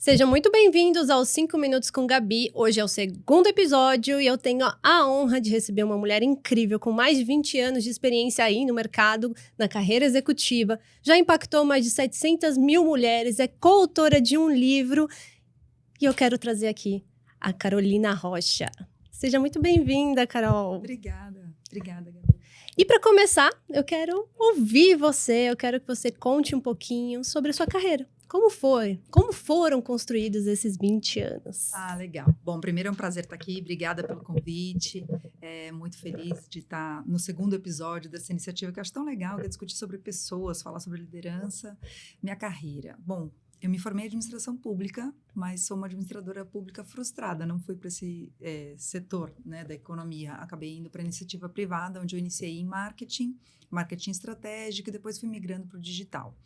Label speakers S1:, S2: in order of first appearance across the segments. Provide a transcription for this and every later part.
S1: Sejam muito bem-vindos aos 5 Minutos com Gabi. Hoje é o segundo episódio e eu tenho a honra de receber uma mulher incrível com mais de 20 anos de experiência aí no mercado, na carreira executiva. Já impactou mais de 700 mil mulheres, é coautora de um livro. E eu quero trazer aqui a Carolina Rocha. Seja muito bem-vinda, Carol.
S2: Obrigada, Gabi.
S1: E para começar, eu quero ouvir você, eu quero que você conte um pouquinho sobre a sua carreira. Como foi? Como foram construídos esses 20 anos?
S2: Legal. Bom, primeiro é um prazer estar aqui. Obrigada pelo convite. Muito feliz de estar no segundo episódio dessa iniciativa que eu acho tão legal, que é discutir sobre pessoas, falar sobre liderança, minha carreira. Bom, eu me formei em administração pública, mas sou uma administradora pública frustrada. Não fui para esse setor, né, da economia. Acabei indo para a iniciativa privada, onde eu iniciei em marketing estratégico, e depois fui migrando para o digital.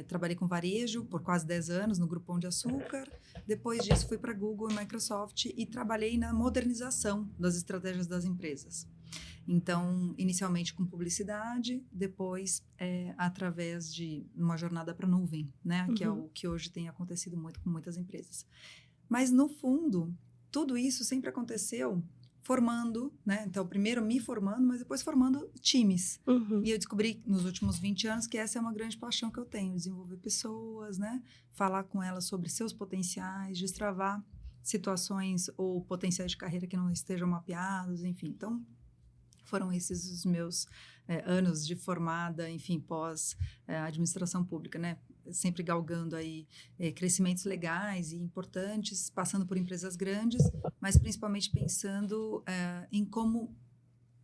S2: Trabalhei com varejo por quase 10 anos no Grupo Pão de Açúcar. Depois disso, fui para Google e Microsoft e trabalhei na modernização das estratégias das empresas. Então, inicialmente com publicidade, depois através de uma jornada para a nuvem, né? Que é o que hoje tem acontecido muito com muitas empresas. Mas, no fundo, tudo isso sempre aconteceu formando, né? Então, primeiro me formando, mas depois formando times. E eu descobri nos últimos 20 anos que essa é uma grande paixão que eu tenho, desenvolver pessoas, né? Falar com elas sobre seus potenciais, destravar situações ou potenciais de carreira que não estejam mapeados, enfim. Então, foram esses os meus anos de formada, enfim, pós administração pública, né? Sempre galgando aí crescimentos legais e importantes, passando por empresas grandes, mas principalmente pensando em como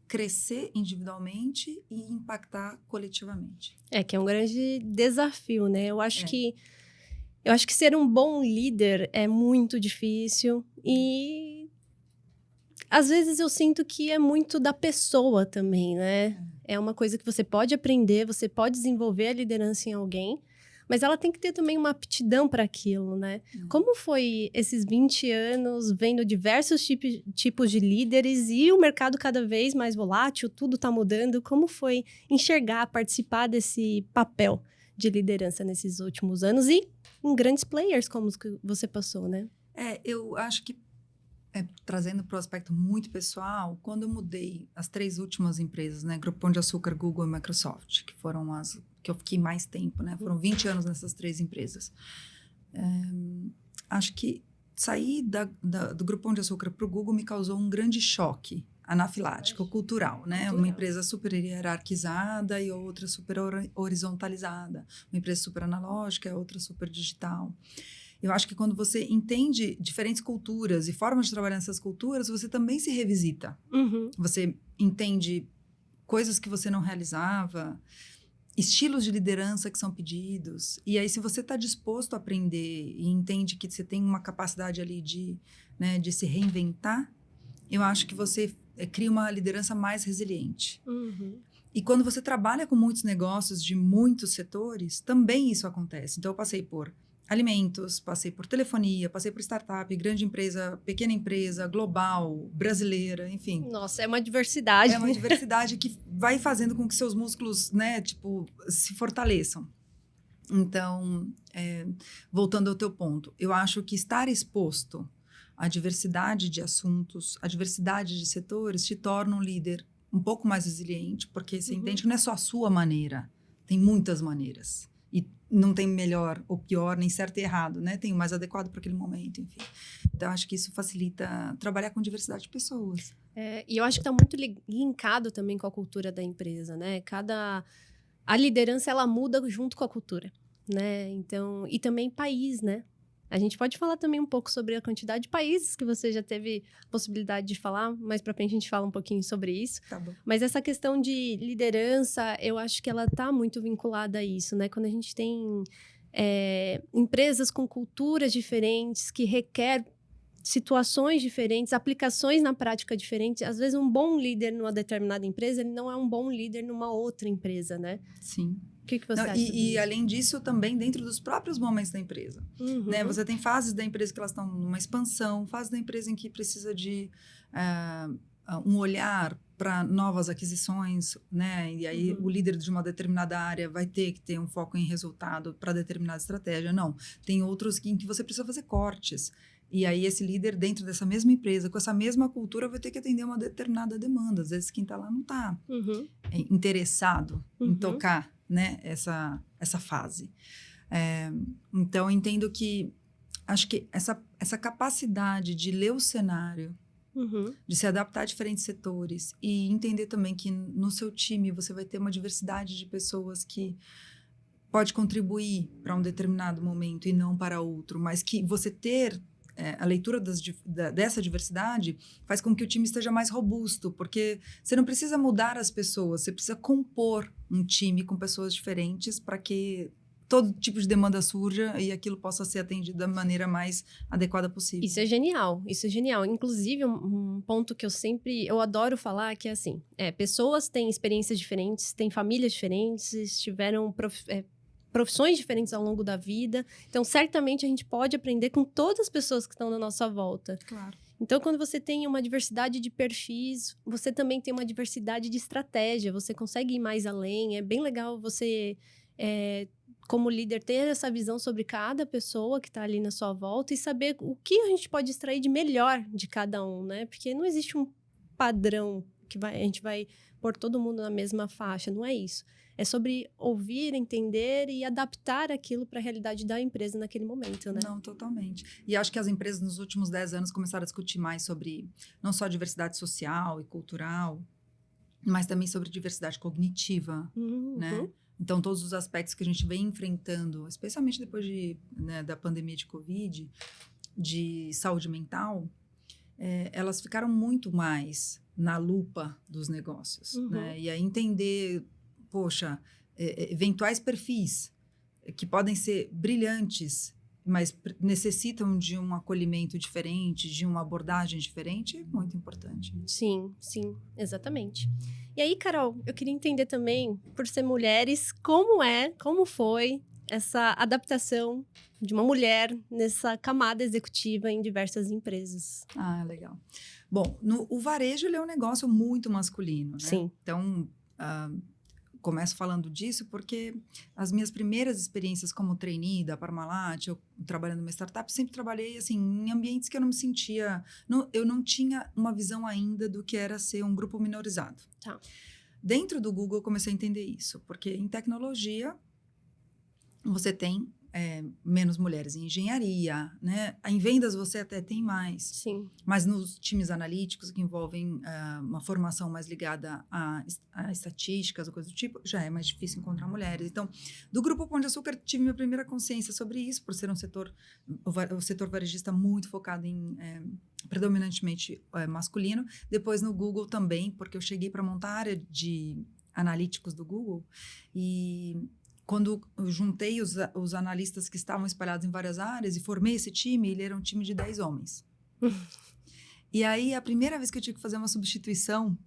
S2: crescer individualmente e impactar coletivamente.
S1: Que é um grande desafio, né? Eu acho que ser um bom líder é muito difícil e às vezes eu sinto que é muito da pessoa também, né? É uma coisa que você pode aprender, você pode desenvolver a liderança em alguém, mas ela tem que ter também uma aptidão para aquilo, né? Como foi esses 20 anos vendo diversos tipos de líderes e o mercado cada vez mais volátil, tudo está mudando? Como foi enxergar, participar desse papel de liderança nesses últimos anos e em grandes players como os que você passou, né?
S2: Eu acho que trazendo para o aspecto muito pessoal, quando eu mudei as 3 últimas empresas, né, Grupo Pão de Açúcar, Google e Microsoft, que foram as que eu fiquei mais tempo, né, foram 20 anos nessas 3 empresas. Acho que sair do Grupo Pão de Açúcar para o Google me causou um grande choque anafilático, cultural, né? Uma empresa super hierarquizada e outra super horizontalizada. Uma empresa super analógica e outra super digital. Eu acho que quando você entende diferentes culturas e formas de trabalhar nessas culturas, você também se revisita. Você entende coisas que você não realizava, estilos de liderança que são pedidos. E aí, se você está disposto a aprender e entende que você tem uma capacidade ali de se reinventar, eu acho que você cria uma liderança mais resiliente. E quando você trabalha com muitos negócios de muitos setores, também isso acontece. Então, eu passei por alimentos, passei por telefonia, passei por startup, grande empresa, pequena empresa, global, brasileira, enfim.
S1: Nossa, é uma diversidade.
S2: É uma diversidade que vai fazendo com que seus músculos, né, se fortaleçam. Então, voltando ao teu ponto, eu acho que estar exposto à diversidade de assuntos, à diversidade de setores, te torna um líder um pouco mais resiliente, porque você entende que não é só a sua maneira, tem muitas maneiras. E não tem melhor ou pior, nem certo e errado, né? Tem o mais adequado para aquele momento, enfim. Então, acho que isso facilita trabalhar com diversidade de pessoas.
S1: E eu acho que está muito linkado também com a cultura da empresa, né? A liderança, ela muda junto com a cultura, né? Então, e também país, né? A gente pode falar também um pouco sobre a quantidade de países que você já teve possibilidade de falar, mais pra frente a gente fala um pouquinho sobre isso.
S2: Tá bom.
S1: Mas essa questão de liderança, eu acho que ela tá muito vinculada a isso, né? Quando a gente tem empresas com culturas diferentes, que requer situações diferentes, aplicações na prática diferentes, às vezes um bom líder numa determinada empresa, ele não é um bom líder numa outra empresa, né?
S2: Sim.
S1: O que você acha?
S2: E além disso, também dentro dos próprios momentos da empresa. Né? Você tem fases da empresa que elas estão numa expansão, fases da empresa em que precisa de um olhar para novas aquisições, né? E aí o líder de uma determinada área vai ter que ter um foco em resultado para determinada estratégia. Não, tem outros em que você precisa fazer cortes. E aí esse líder dentro dessa mesma empresa, com essa mesma cultura, vai ter que atender uma determinada demanda. Às vezes quem está lá não está interessado em tocar, né, essa fase. Então, eu entendo que acho que essa capacidade de ler o cenário, de se adaptar a diferentes setores e entender também que no seu time você vai ter uma diversidade de pessoas que pode contribuir para um determinado momento e não para outro, mas que você ter a leitura dessa diversidade faz com que o time esteja mais robusto, porque você não precisa mudar as pessoas, você precisa compor um time com pessoas diferentes para que todo tipo de demanda surja e aquilo possa ser atendido da maneira mais adequada possível.
S1: Isso é genial, isso é genial. Inclusive, um ponto que eu adoro falar, que é assim, pessoas têm experiências diferentes, têm famílias diferentes, tiveram profissões diferentes ao longo da vida. Então, certamente, a gente pode aprender com todas as pessoas que estão na nossa volta.
S2: Claro.
S1: Então, quando você tem uma diversidade de perfis, você também tem uma diversidade de estratégia, você consegue ir mais além. É bem legal você, como líder, ter essa visão sobre cada pessoa que está ali na sua volta e saber o que a gente pode extrair de melhor de cada um, né? Porque não existe um padrão que a gente vai pôr todo mundo na mesma faixa, não é isso. É sobre ouvir, entender e adaptar aquilo para a realidade da empresa naquele momento, né?
S2: Não, totalmente. E acho que as empresas nos últimos 10 anos começaram a discutir mais sobre não só diversidade social e cultural, mas também sobre diversidade cognitiva, né? Então, todos os aspectos que a gente vem enfrentando, especialmente depois da pandemia de Covid, de saúde mental, elas ficaram muito mais na lupa dos negócios, né? E aí entender, poxa, eventuais perfis que podem ser brilhantes, mas necessitam de um acolhimento diferente, de uma abordagem diferente, é muito importante.
S1: Sim, exatamente. E aí, Carol, eu queria entender também, por ser mulheres, como foi essa adaptação de uma mulher nessa camada executiva em diversas empresas.
S2: Ah, legal. Bom, o varejo ele é um negócio muito masculino, né?
S1: Sim.
S2: Então, começo falando disso porque as minhas primeiras experiências como trainee da Parmalat, eu trabalhando numa startup, sempre trabalhei assim, em ambientes que eu não me sentia... eu não tinha uma visão ainda do que era ser um grupo minorizado.
S1: Tá.
S2: Dentro do Google, eu comecei a entender isso, porque em tecnologia, você tem menos mulheres em engenharia, né? Em vendas você até tem mais.
S1: Sim.
S2: Mas nos times analíticos que envolvem uma formação mais ligada a estatísticas ou coisa do tipo, já é mais difícil encontrar mulheres. Então, do Grupo Pão de Açúcar, tive minha primeira consciência sobre isso, por ser um setor, o setor varejista muito focado em predominantemente masculino. Depois no Google também, porque eu cheguei para montar a área de analíticos do Google e... Quando eu juntei os analistas que estavam espalhados em várias áreas e formei esse time, ele era um time de 10 homens. E aí, a primeira vez que eu tive que fazer uma substituição,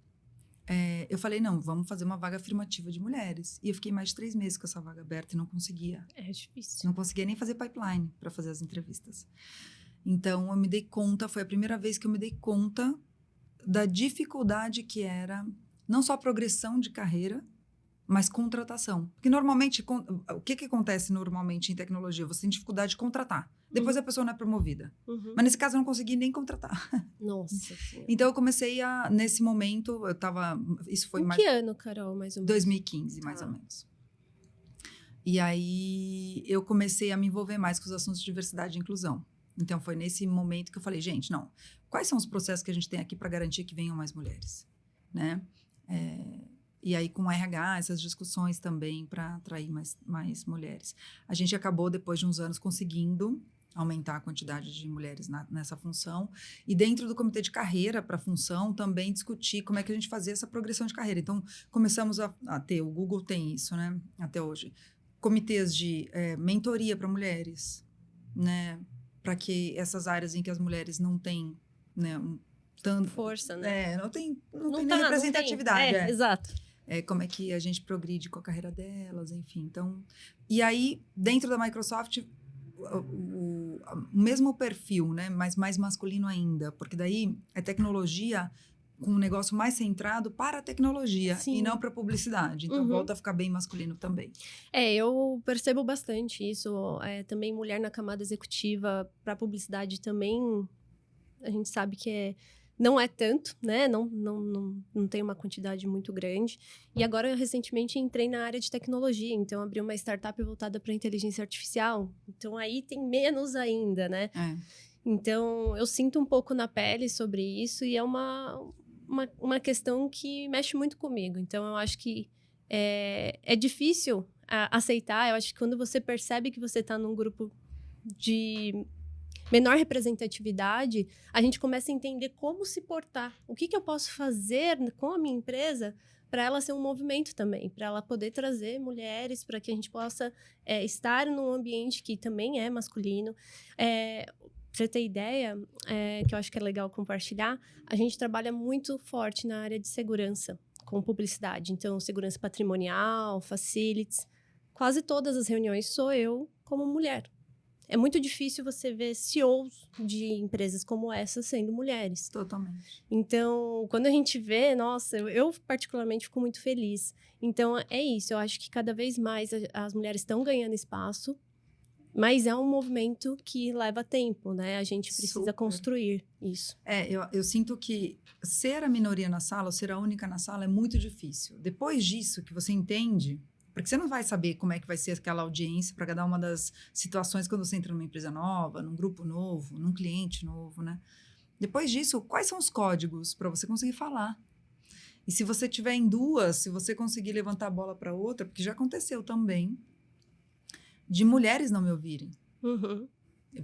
S2: eu falei, não, vamos fazer uma vaga afirmativa de mulheres. E eu fiquei mais de 3 meses com essa vaga aberta e não conseguia.
S1: É difícil.
S2: Não conseguia nem fazer pipeline para fazer as entrevistas. Então, eu me dei conta, foi a primeira vez que eu me dei conta da dificuldade que era, não só a progressão de carreira, mas contratação. Porque normalmente, o que acontece normalmente em tecnologia? Você tem dificuldade de contratar. Depois a pessoa não é promovida. Mas nesse caso eu não consegui nem contratar.
S1: Nossa.
S2: Então eu comecei nesse momento, isso foi
S1: que ano, Carol, mais ou menos?
S2: 2015, mais ou menos. E aí eu comecei a me envolver mais com os assuntos de diversidade e inclusão. Então foi nesse momento que eu falei, gente, não, quais são os processos que a gente tem aqui para garantir que venham mais mulheres, né? E aí, com o RH, essas discussões também para atrair mais mulheres. A gente acabou, depois de uns anos, conseguindo aumentar a quantidade de mulheres nessa função. E dentro do comitê de carreira para a função, também discutir como é que a gente fazia essa progressão de carreira. Então, começamos a ter, o Google tem isso, né, até hoje, comitês de mentoria para mulheres, né, para que essas áreas em que as mulheres não têm, né, tanto...
S1: Força, né?
S2: Não tem nem representatividade.
S1: Exato.
S2: Como é que a gente progride com a carreira delas, enfim. Então, e aí, dentro da Microsoft, o mesmo perfil, né? Mas mais masculino ainda, porque daí a tecnologia com um negócio mais centrado para a tecnologia
S1: Sim.
S2: e não para a publicidade. Então, volta a ficar bem masculino também.
S1: Eu percebo bastante isso. Também mulher na camada executiva para publicidade também, a gente sabe que não é tanto, né? Não tem uma quantidade muito grande. E agora, recentemente, entrei na área de tecnologia. Então, abri uma startup voltada para inteligência artificial. Então, aí tem menos ainda, né? Então, eu sinto um pouco na pele sobre isso. E é uma questão que mexe muito comigo. Então, eu acho que é difícil aceitar. Eu acho que quando você percebe que você está num grupo de menor representatividade, a gente começa a entender como se portar. O que eu posso fazer com a minha empresa para ela ser um movimento também, para ela poder trazer mulheres, para que a gente possa estar num ambiente que também é masculino. Pra você ter ideia, que eu acho que é legal compartilhar, a gente trabalha muito forte na área de segurança, com publicidade. Então, segurança patrimonial, facilities. Quase todas as reuniões sou eu como mulher. É muito difícil você ver CEOs de empresas como essa sendo mulheres.
S2: Totalmente.
S1: Então, quando a gente vê, nossa, eu particularmente fico muito feliz. Então, é isso. Eu acho que cada vez mais as mulheres estão ganhando espaço. Mas é um movimento que leva tempo, né? A gente precisa construir isso.
S2: Eu sinto que ser a minoria na sala, ou ser a única na sala, é muito difícil. Depois disso, que você entende, porque você não vai saber como é que vai ser aquela audiência para cada uma das situações quando você entra numa empresa nova, num grupo novo, num cliente novo, né? Depois disso, quais são os códigos para você conseguir falar? E se você tiver em duas, se você conseguir levantar a bola para outra, porque já aconteceu também, de mulheres não me ouvirem.
S1: Uhum.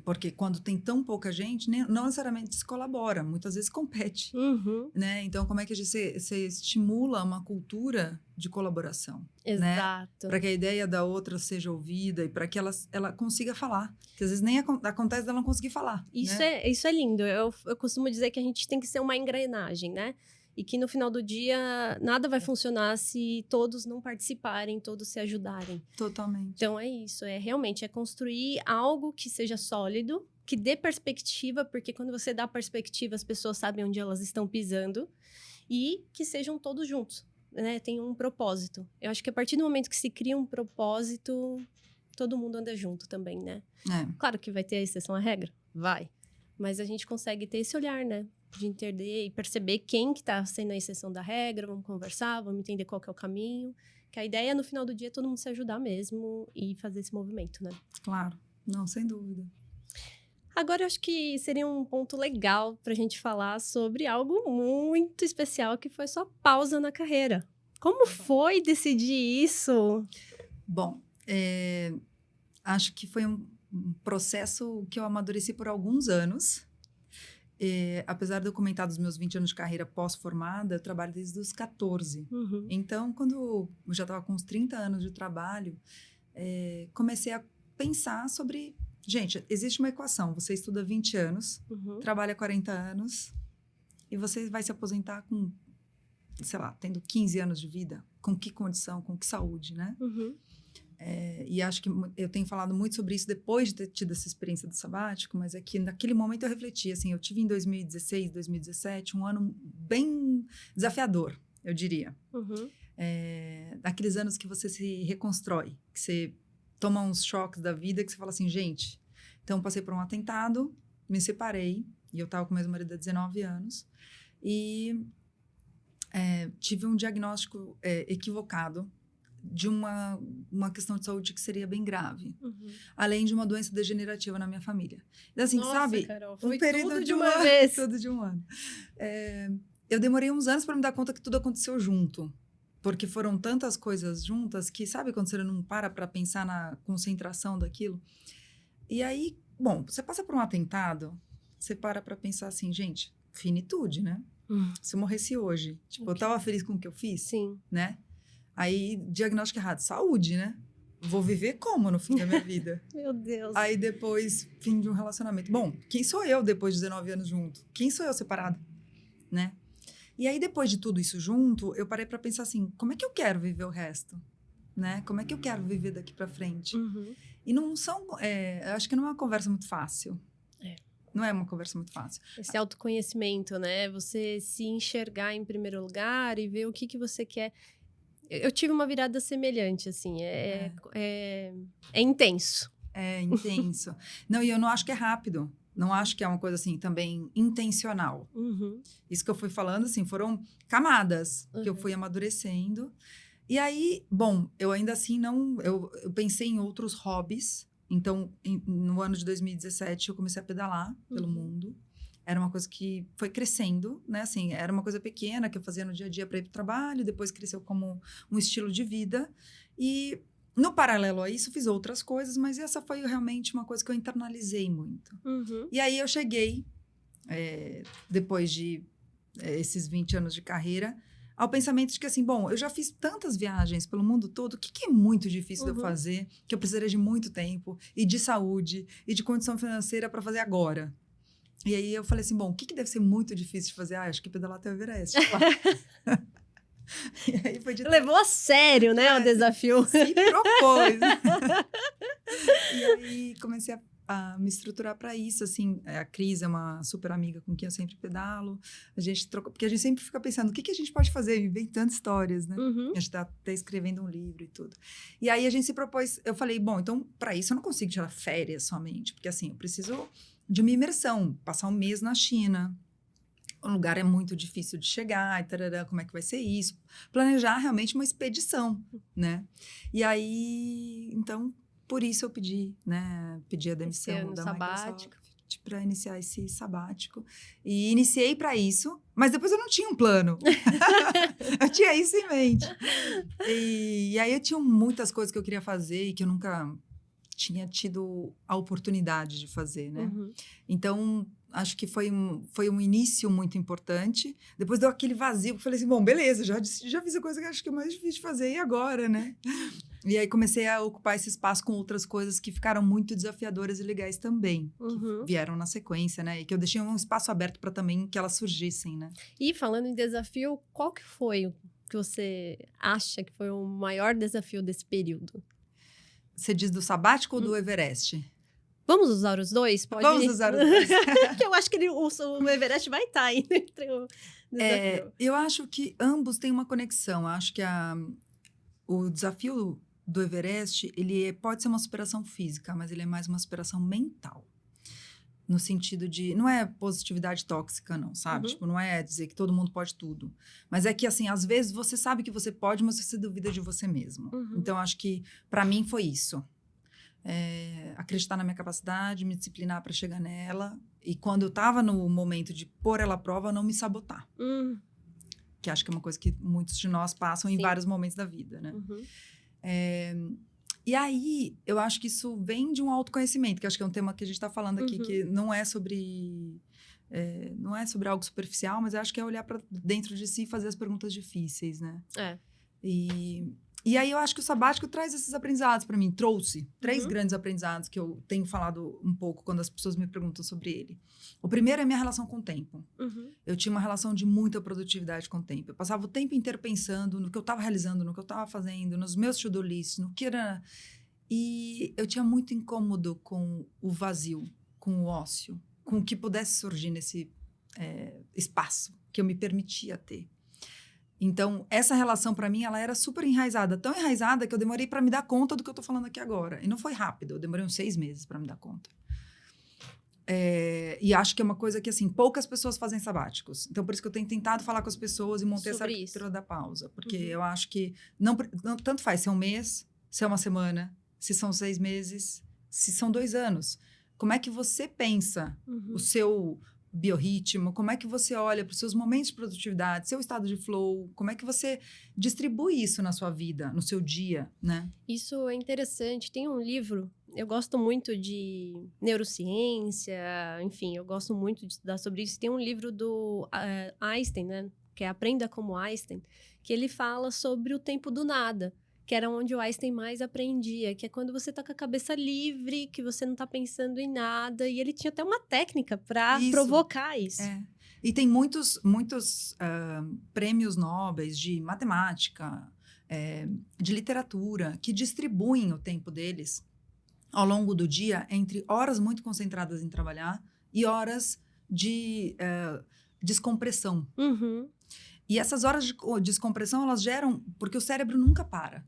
S2: Porque quando tem tão pouca gente, não necessariamente se colabora, muitas vezes compete.
S1: Uhum.
S2: Né? Então, como é que você estimula uma cultura de colaboração?
S1: Exato.
S2: Né? Para que a ideia da outra seja ouvida e para que ela consiga falar. Porque às vezes nem acontece dela não conseguir falar.
S1: Isso,
S2: né?
S1: Isso é lindo. Eu costumo dizer que a gente tem que ser uma engrenagem, né? E que no final do dia nada vai funcionar se todos não participarem, todos se ajudarem.
S2: Totalmente.
S1: Então é isso, realmente construir algo que seja sólido, que dê perspectiva, porque quando você dá perspectiva, as pessoas sabem onde elas estão pisando, e que sejam todos juntos, né? Tem um propósito. Eu acho que a partir do momento que se cria um propósito, todo mundo anda junto também, né? Claro que vai ter a exceção à regra, vai. Mas a gente consegue ter esse olhar, né? De entender e perceber quem que tá sendo a exceção da regra, vamos conversar, vamos entender qual que é o caminho. Que a ideia, no final do dia, é todo mundo se ajudar mesmo e fazer esse movimento, né?
S2: Claro, não, sem dúvida.
S1: Agora, eu acho que seria um ponto legal pra gente falar sobre algo muito especial, que foi sua pausa na carreira. Como foi decidir isso?
S2: Bom, acho que foi um processo que eu amadureci por alguns anos. Apesar de eu comentar dos meus 20 anos de carreira pós-formada, eu trabalho desde os 14.
S1: Uhum.
S2: Então, quando eu já estava com uns 30 anos de trabalho, comecei a pensar sobre... Gente, existe uma equação. Você estuda 20 anos, trabalha 40 anos, e você vai se aposentar com, sei lá, tendo 15 anos de vida. Com que condição, com que saúde, né?
S1: Uhum.
S2: E acho que eu tenho falado muito sobre isso depois de ter tido essa experiência do sabático, mas é que naquele momento eu refleti, assim, eu tive em 2016, 2017, um ano bem desafiador, eu diria.
S1: Uhum.
S2: Daqueles anos que você se reconstrói, que você toma uns choques da vida, que você fala assim, gente, então passei por um atentado, me separei, e eu estava com meu marido há 19 anos, e tive um diagnóstico equivocado, de uma questão de saúde que seria bem grave.
S1: Uhum.
S2: Além de uma doença degenerativa na minha família. Então, assim,
S1: Nossa,
S2: sabe?
S1: Carol, foi
S2: um período
S1: tudo de uma vez.
S2: Tudo de um ano. Eu demorei uns anos para me dar conta que tudo aconteceu junto. Porque foram tantas coisas juntas que, sabe quando você não para pensar na concentração daquilo? E aí, bom, você passa por um atentado, você para pensar assim, gente, finitude, né? Se eu morresse hoje, tipo, eu tava feliz com o que eu fiz?
S1: Sim.
S2: Né? Aí, diagnóstico errado, saúde, né? Vou viver como no fim da minha vida?
S1: Meu Deus.
S2: Aí, depois, fim de um relacionamento. Bom, quem sou eu depois de 19 anos junto? Quem sou eu separado? Né? E aí, depois de tudo isso junto, eu parei para pensar assim, como é que eu quero viver o resto? Né? Como é que eu quero viver daqui para frente?
S1: Uhum.
S2: E não são... eu acho que não é uma conversa muito fácil. Não é uma conversa muito fácil.
S1: Esse autoconhecimento, né? Você se enxergar em primeiro lugar e ver o que você quer. Eu tive uma virada semelhante, assim. É intenso.
S2: É intenso. Não, e eu não acho que é rápido. Não acho que é uma coisa, assim, também intencional. Isso que eu fui falando, assim, foram camadas que eu fui amadurecendo. E aí, bom, eu ainda assim não... Eu pensei em outros hobbies. Então, no ano de 2017, eu comecei a pedalar pelo mundo. Era uma coisa que foi crescendo, né? Assim, era uma coisa pequena que eu fazia no dia a dia para ir para o trabalho. Depois cresceu como um estilo de vida. E... no paralelo a isso, fiz outras coisas, mas essa foi realmente uma coisa que eu internalizei muito. E aí eu cheguei, depois de esses 20 anos de carreira, ao pensamento de que, assim, bom, eu já fiz tantas viagens pelo mundo todo, o que é muito difícil de eu fazer, que eu precisaria de muito tempo, e de saúde, e de condição financeira para fazer agora? E aí eu falei assim, bom, o que deve ser muito difícil de fazer? Acho que pedalar até o Everest.
S1: E aí foi levou a sério, né, o desafio.
S2: Se propôs. E aí comecei a me estruturar para isso, assim. A Cris é uma super amiga com quem eu sempre pedalo. A gente trocou, porque a gente sempre fica pensando, o que a gente pode fazer? Vem tantas histórias, né? A gente tá até escrevendo um livro e tudo. E aí a gente se propôs, eu falei, bom, então para isso eu não consigo tirar férias somente, porque assim, eu preciso de uma imersão, passar um mês na China. O lugar é muito difícil de chegar, e tarará, como é que vai ser isso? Planejar realmente uma expedição, né? E aí, então, por isso eu pedi, né? Pedi a demissão da Microsoft para iniciar esse sabático. E iniciei para isso, mas depois eu não tinha um plano. Eu tinha isso em mente. E aí eu tinha muitas coisas que eu queria fazer e que eu nunca tinha tido a oportunidade de fazer, né? Então... acho que foi um início muito importante. Depois deu aquele vazio, eu falei assim, bom, beleza, já fiz a coisa que acho que é mais difícil de fazer, e agora, né? E aí comecei a ocupar esse espaço com outras coisas que ficaram muito desafiadoras e legais também, que vieram na sequência, né? E que eu deixei um espaço aberto para também que elas surgissem, né?
S1: E falando em desafio, qual que foi o que você acha que foi o maior desafio desse período?
S2: Você diz do sabático ou do Everest?
S1: Vamos usar os dois? Pode
S2: Vamos usar os dois.
S1: Que eu acho que o Everest vai estar aí entre o desafio.
S2: Eu acho que ambos têm uma conexão. Eu acho que o desafio do Everest, ele pode ser uma superação física, mas ele é mais uma superação mental. No sentido de... não é positividade tóxica, não, sabe? Tipo, não é dizer que todo mundo pode tudo. Mas é que, assim, às vezes você sabe que você pode, mas você duvida de você mesmo. Então, acho que, para mim, foi isso. Acreditar na minha capacidade, me disciplinar para chegar nela. E quando eu estava no momento de pôr ela à prova, não me sabotar. Que acho que é uma coisa que muitos de nós passam em vários momentos da vida, né? E aí, eu acho que isso vem de um autoconhecimento, que acho que é um tema que a gente está falando aqui, que não é sobre... não é sobre algo superficial, mas eu acho que é olhar para dentro de si e fazer as perguntas difíceis, né? E aí, eu acho que o sabático traz esses aprendizados para mim. Trouxe 3 grandes aprendizados que eu tenho falado um pouco quando as pessoas me perguntam sobre ele. O primeiro é a minha relação com o tempo. Eu tinha uma relação de muita produtividade com o tempo. Eu passava o tempo inteiro pensando no que eu estava realizando, no que eu estava fazendo, nos meus to-do lists, no que era... E eu tinha muito incômodo com o vazio, com o ócio, com o que pudesse surgir nesse espaço que eu me permitia ter. Então, essa relação, para mim, ela era super enraizada. Tão enraizada que eu demorei para me dar conta do que eu estou falando aqui agora. E não foi rápido. Eu demorei uns 6 meses para me dar conta. E acho que é uma coisa que, assim, poucas pessoas fazem sabáticos. Então, por isso que eu tenho tentado falar com as pessoas e montei essa cultura da pausa. Porque eu acho que não, tanto faz se é um mês, se é uma semana, se são 6 meses, se são 2 anos. Como é que você pensa o seu... biorritmo, como é que você olha para os seus momentos de produtividade, seu estado de flow, como é que você distribui isso na sua vida, no seu dia, né?
S1: Isso é interessante. Tem um livro, eu gosto muito de neurociência, enfim, eu gosto muito de estudar sobre isso. Tem um livro do Einstein, né? Que é Aprenda como Einstein, que ele fala sobre o tempo do nada. Que era onde o Einstein mais aprendia, que é quando você tá com a cabeça livre, que você não tá pensando em nada. E ele tinha até uma técnica para provocar isso.
S2: E tem muitos prêmios nobres de matemática, de literatura, que distribuem o tempo deles ao longo do dia entre horas muito concentradas em trabalhar e horas de descompressão.
S1: Uhum.
S2: E essas horas de descompressão, elas geram... Porque o cérebro nunca para.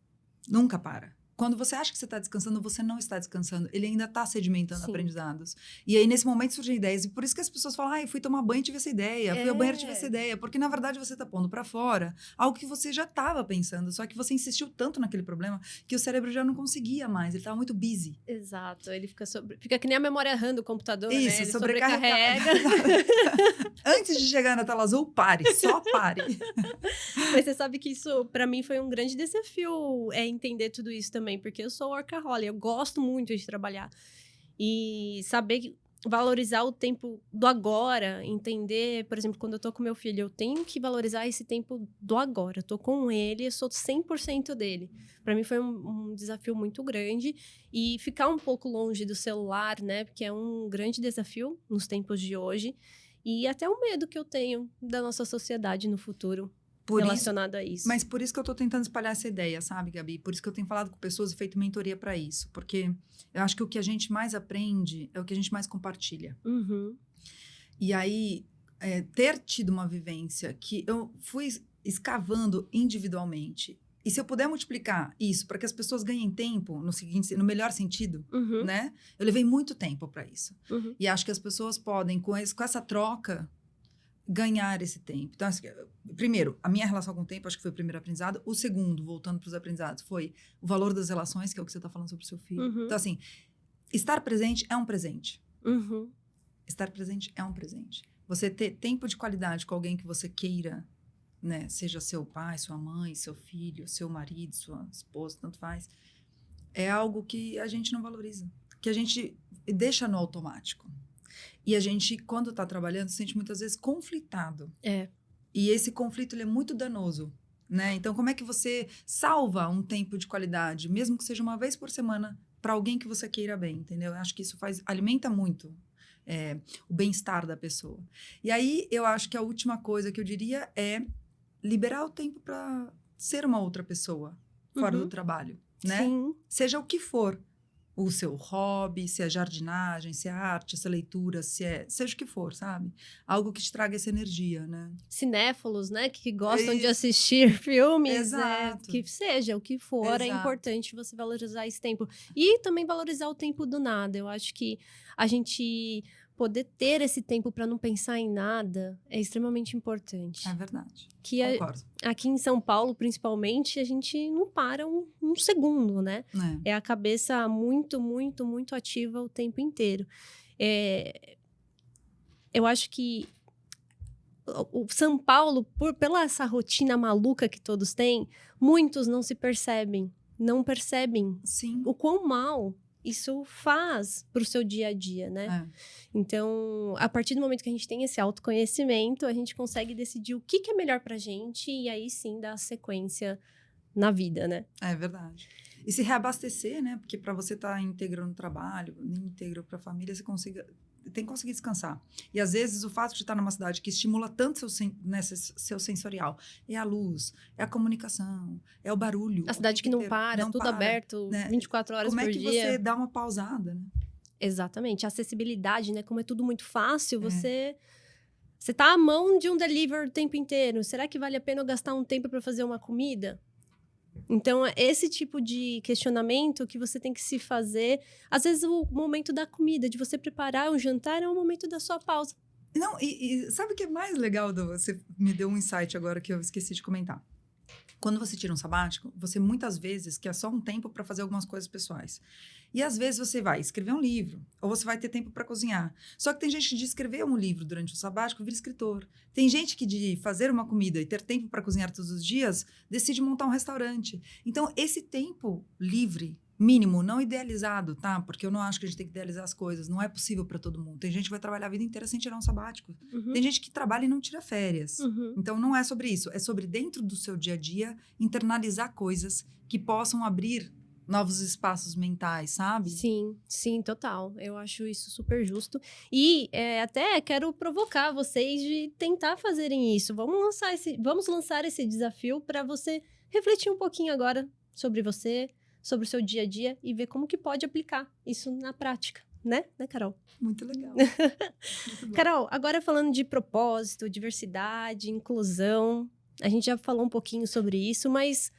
S2: Nunca para. Quando você acha que você está descansando, você não está descansando. Ele ainda está sedimentando
S1: Sim.
S2: aprendizados. E aí, nesse momento, surgem ideias. E por isso que as pessoas falam, eu fui tomar banho e tive essa ideia. Fui ao banheiro e tive essa ideia. Porque, na verdade, você está pondo para fora algo que você já estava pensando. Só que você insistiu tanto naquele problema que o cérebro já não conseguia mais. Ele estava muito busy.
S1: Exato. Ele fica que nem a memória RAM do computador,
S2: Isso,
S1: né? Ele
S2: sobrecarrega. Antes de chegar na tela azul, pare. Só pare.
S1: Mas você sabe que isso, pra mim, foi um grande desafio, entender tudo isso também, porque eu sou workaholic, eu gosto muito de trabalhar. E saber valorizar o tempo do agora, entender, por exemplo, quando eu tô com meu filho, eu tenho que valorizar esse tempo do agora. Eu tô com ele, eu sou 100% dele. Pra mim foi um desafio muito grande. E ficar um pouco longe do celular, né? Porque é um grande desafio nos tempos de hoje. E até o medo que eu tenho da nossa sociedade no futuro. Relacionado a isso.
S2: Mas por isso que eu tô tentando espalhar essa ideia, sabe, Gabi? Por isso que eu tenho falado com pessoas e feito mentoria para isso. Porque eu acho que o que a gente mais aprende é o que a gente mais compartilha.
S1: Uhum.
S2: E aí, ter tido uma vivência que eu fui escavando individualmente. E se eu puder multiplicar isso para que as pessoas ganhem tempo, no melhor sentido,
S1: Uhum.
S2: né? Eu levei muito tempo para isso.
S1: Uhum.
S2: E acho que as pessoas podem, com essa troca, ganhar esse tempo. Então, assim, primeiro, a minha relação com o tempo, acho que foi o primeiro aprendizado. O segundo, voltando para os aprendizados, foi o valor das relações, que é o que você está falando sobre o seu filho.
S1: Uhum.
S2: Então, assim, estar presente é um presente.
S1: Uhum.
S2: Estar presente é um presente. Você ter tempo de qualidade com alguém que você queira, né? Seja seu pai, sua mãe, seu filho, seu marido, sua esposa, tanto faz. É algo que a gente não valoriza. Que a gente deixa no automático. E a gente, quando está trabalhando, se sente muitas vezes conflitado. E esse conflito, ele é muito danoso, né? Então, como é que você salva um tempo de qualidade, mesmo que seja uma vez por semana, para alguém que você queira bem, entendeu? Eu acho que isso alimenta muito o bem-estar da pessoa. E aí, eu acho que a última coisa que eu diria é liberar o tempo para ser uma outra pessoa fora do trabalho, né?
S1: Sim.
S2: Seja o que for. O seu hobby, se é jardinagem, se é arte, se é leitura, seja o que for, sabe? Algo que te traga essa energia, né?
S1: Cinéfilos, né? Que gostam de assistir filmes.
S2: Exato.
S1: Que seja o que for, é importante você valorizar esse tempo. E também valorizar o tempo do nada. Eu acho que a gente poder ter esse tempo para não pensar em nada é extremamente importante.
S2: É verdade.
S1: Concordo. Aqui em São Paulo, principalmente, a gente não para um segundo, né? É a cabeça muito, muito, muito ativa o tempo inteiro. Eu acho que o São Paulo, pela essa rotina maluca que todos têm, muitos não se percebem, não percebem o quão mal isso faz para o seu dia a dia, né? Então, a partir do momento que a gente tem esse autoconhecimento, a gente consegue decidir o que é melhor pra gente e aí sim dar sequência na vida, né?
S2: É verdade. E se reabastecer, né? Porque para você estar íntegro no trabalho, íntegro para a família, você tem que conseguir descansar. E às vezes o fato de estar numa cidade que estimula tanto seu sensorial é a luz, é a comunicação, é o barulho.
S1: A cidade que não para, tudo aberto, né? 24 horas por dia.
S2: Como é que você dá uma pausada, né?
S1: Exatamente. A acessibilidade, né? Como é tudo muito fácil, você tá à mão de um delivery o tempo inteiro. Será que vale a pena eu gastar um tempo para fazer uma comida? Então, é esse tipo de questionamento que você tem que se fazer. Às vezes, o momento da comida, de você preparar um jantar, é o momento da sua pausa.
S2: Não, e sabe o que é mais legal? Você me deu um insight agora que eu esqueci de comentar. Quando você tira um sabático, você muitas vezes quer só um tempo para fazer algumas coisas pessoais. E às vezes você vai escrever um livro, ou você vai ter tempo para cozinhar. Só que tem gente que de escrever um livro durante o sabático vira escritor. Tem gente que de fazer uma comida e ter tempo para cozinhar todos os dias, decide montar um restaurante. Então, esse tempo livre, mínimo, não idealizado, tá? Porque eu não acho que a gente tem que idealizar as coisas. Não é possível para todo mundo. Tem gente que vai trabalhar a vida inteira sem tirar um sabático. Tem gente que trabalha e não tira férias. Então, não é sobre isso. É sobre, dentro do seu dia a dia, internalizar coisas que possam abrir novos espaços mentais, sabe?
S1: Sim, sim, total. Eu acho isso super justo. E até quero provocar vocês de tentar fazerem isso. Vamos lançar esse desafio para você refletir um pouquinho agora sobre você, sobre o seu dia a dia e ver como que pode aplicar isso na prática. né, Carol?
S2: Muito legal. Muito bom.
S1: Carol, agora falando de propósito, diversidade, inclusão, a gente já falou um pouquinho sobre isso, mas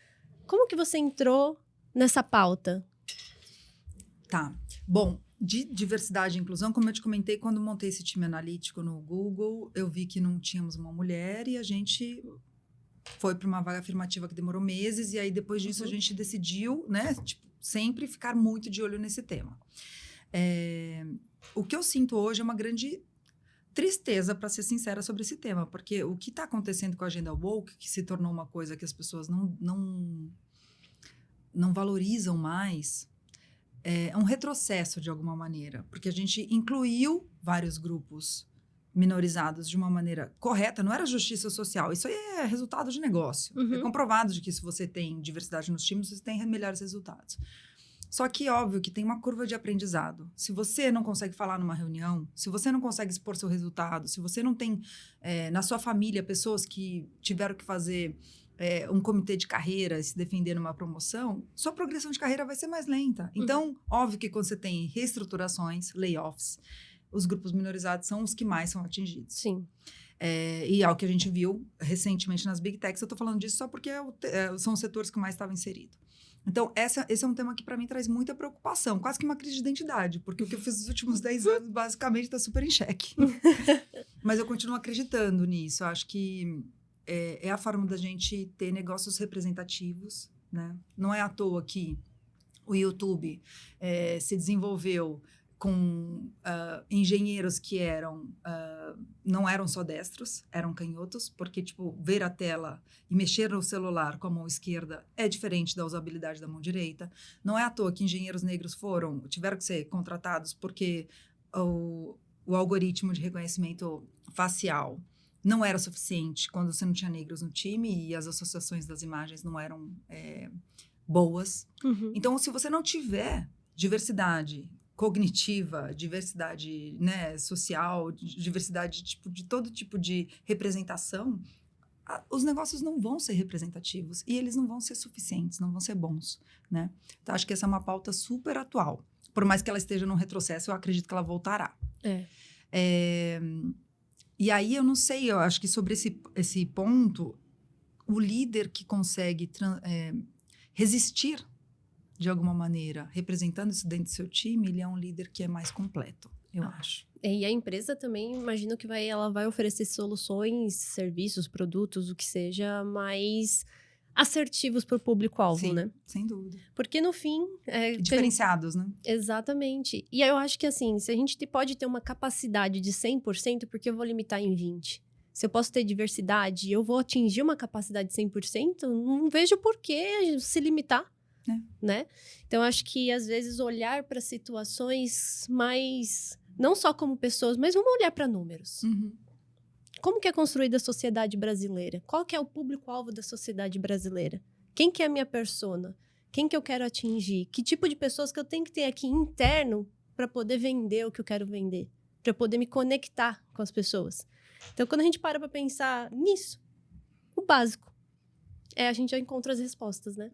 S1: como que você entrou nessa pauta?
S2: Tá. Bom, de diversidade e inclusão, como eu te comentei, quando montei esse time analítico no Google, eu vi que não tínhamos uma mulher e a gente foi para uma vaga afirmativa que demorou meses, e aí depois disso a gente decidiu, né, tipo, sempre ficar muito de olho nesse tema. O que eu sinto hoje é uma grande tristeza, para ser sincera, sobre esse tema, porque o que está acontecendo com a agenda woke, que se tornou uma coisa que as pessoas não valorizam mais, é um retrocesso de alguma maneira, porque a gente incluiu vários grupos minorizados de uma maneira correta, não era justiça social, isso aí é resultado de negócio. É comprovado de que se você tem diversidade nos times, você tem melhores resultados. Só que, óbvio, que tem uma curva de aprendizado. Se você não consegue falar numa reunião, se você não consegue expor seu resultado, se você não tem na sua família pessoas que tiveram que fazer um comitê de carreira, se defender numa promoção, sua progressão de carreira vai ser mais lenta. Então, óbvio que quando você tem reestruturações, layoffs, os grupos minorizados são os que mais são atingidos.
S1: Sim.
S2: E é o que a gente viu recentemente nas Big Techs. Eu estou falando disso só porque são os setores que mais estavam inseridos. Então, esse é um tema que para mim traz muita preocupação, quase que uma crise de identidade, porque o que eu fiz nos últimos 10 anos basicamente está super em xeque. Mas eu continuo acreditando nisso. Eu acho que é a forma da gente ter negócios representativos, né? Não é à toa que o YouTube se desenvolveu com engenheiros que não eram só destros, eram canhotos, porque, tipo, ver a tela e mexer no celular com a mão esquerda é diferente da usabilidade da mão direita. Não é à toa que engenheiros negros tiveram que ser contratados porque o algoritmo de reconhecimento facial não era suficiente quando você não tinha negros no time e as associações das imagens não eram boas. Então, se você não tiver diversidade cognitiva, diversidade, né, social, diversidade de todo tipo de representação, os negócios não vão ser representativos e eles não vão ser suficientes, não vão ser bons, né? Então, acho que essa é uma pauta super atual. Por mais que ela esteja num retrocesso, eu acredito que ela voltará. E aí, eu não sei, eu acho que sobre esse ponto, o líder que consegue resistir de alguma maneira, representando isso dentro do seu time, ele é um líder que é mais completo, eu acho.
S1: E a empresa também, imagino que ela vai oferecer soluções, serviços, produtos, o que seja, mais assertivos para o público-alvo, né?
S2: Sem dúvida.
S1: Porque no fim...
S2: diferenciados, né?
S1: Exatamente. E aí eu acho que assim, se a gente pode ter uma capacidade de 100%, porque eu vou limitar em 20%? Se eu posso ter diversidade e eu vou atingir uma capacidade de 100%, não vejo por que se limitar. Né? Então, acho que, às vezes, olhar para situações mais... Não só como pessoas, mas vamos olhar para números. Como que é construída a sociedade brasileira? Qual que é o público-alvo da sociedade brasileira? Quem que é a minha persona? Quem que eu quero atingir? Que tipo de pessoas que eu tenho que ter aqui interno para poder vender o que eu quero vender? Para poder me conectar com as pessoas? Então, quando a gente para pensar nisso, o básico, a gente já encontra as respostas, né?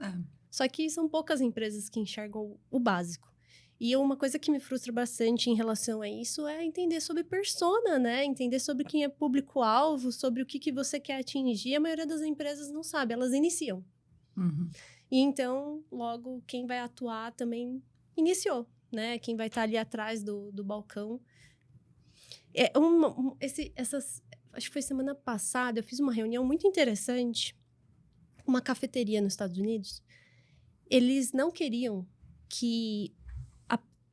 S1: Só que são poucas empresas que enxergam o básico. E uma coisa que me frustra bastante em relação a isso é entender sobre persona, né? Entender sobre quem é público-alvo, sobre o que você quer atingir. A maioria das empresas não sabe, elas iniciam. E então, logo, quem vai atuar também iniciou, né? Quem vai estar ali atrás do balcão. Acho que foi semana passada, eu fiz uma reunião muito interessante, uma cafeteria nos Estados Unidos. Eles não queriam que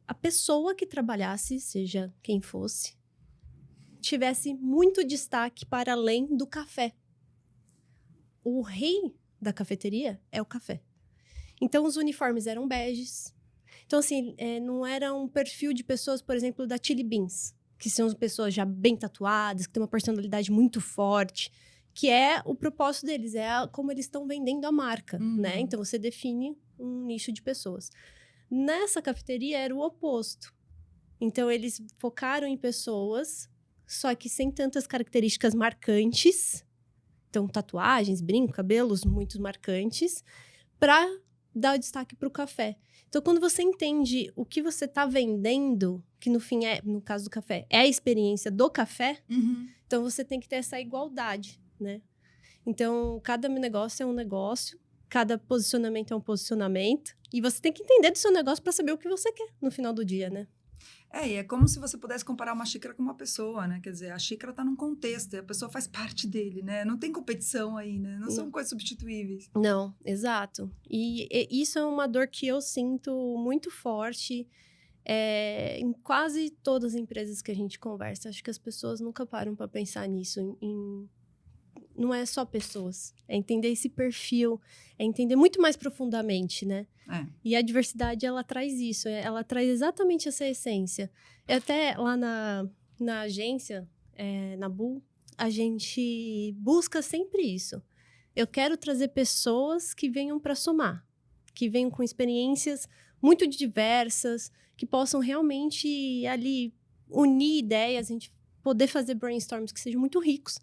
S1: a pessoa que trabalhasse, seja quem fosse, tivesse muito destaque para além do café. O rei da cafeteria é o café. Então, os uniformes eram beges. Então, assim, não era um perfil de pessoas, por exemplo, da Chili Beans, que são pessoas já bem tatuadas, que têm uma personalidade muito forte, que é o propósito deles, como eles estão vendendo a marca, né? Então, você define um nicho de pessoas. Nessa cafeteria era o oposto. Então, eles focaram em pessoas, só que sem tantas características marcantes. Então, tatuagens, brinco, cabelos muito marcantes, para dar destaque para o café. Então, quando você entende o que você está vendendo, que no fim no caso do café, é a experiência do café, então você tem que ter essa igualdade, né? Então, cada negócio é um negócio, cada posicionamento é um posicionamento, e você tem que entender do seu negócio para saber o que você quer no final do dia, né?
S2: E é como se você pudesse comparar uma xícara com uma pessoa, né? Quer dizer, a xícara está num contexto, e a pessoa faz parte dele, né? Não tem competição aí, né? Não são coisas substituíveis.
S1: Não, exato. E isso é uma dor que eu sinto muito forte em quase todas as empresas que a gente conversa. Acho que as pessoas nunca param para pensar nisso, não é só pessoas, é entender esse perfil, é entender muito mais profundamente, né? E a diversidade, ela traz isso, ela traz exatamente essa essência. Até lá na agência, na Bull, a gente busca sempre isso. Eu quero trazer pessoas que venham para somar, que venham com experiências muito diversas, que possam realmente ali unir ideias, a gente poder fazer brainstorms que sejam muito ricos.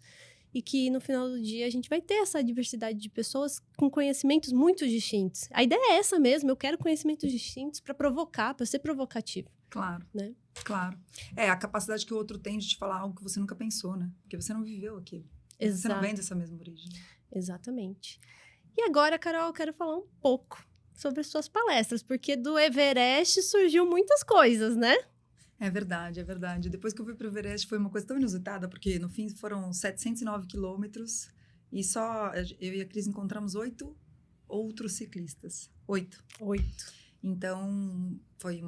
S1: E que no final do dia a gente vai ter essa diversidade de pessoas com conhecimentos muito distintos. A ideia é essa mesmo, eu quero conhecimentos distintos para provocar, para ser provocativo.
S2: Claro,
S1: né?
S2: Claro. A capacidade que o outro tem de te falar algo que você nunca pensou, né? Porque você não viveu aquilo.
S1: Exato.
S2: Você não vem dessa mesma origem.
S1: Exatamente. E agora, Carol, eu quero falar um pouco sobre as suas palestras, porque do Everest surgiu muitas coisas, né?
S2: É verdade, é verdade. Depois que eu fui para o Everest foi uma coisa tão inusitada, porque no fim foram 709 quilômetros e só eu e a Cris encontramos 8 outros ciclistas. 8. Então, foi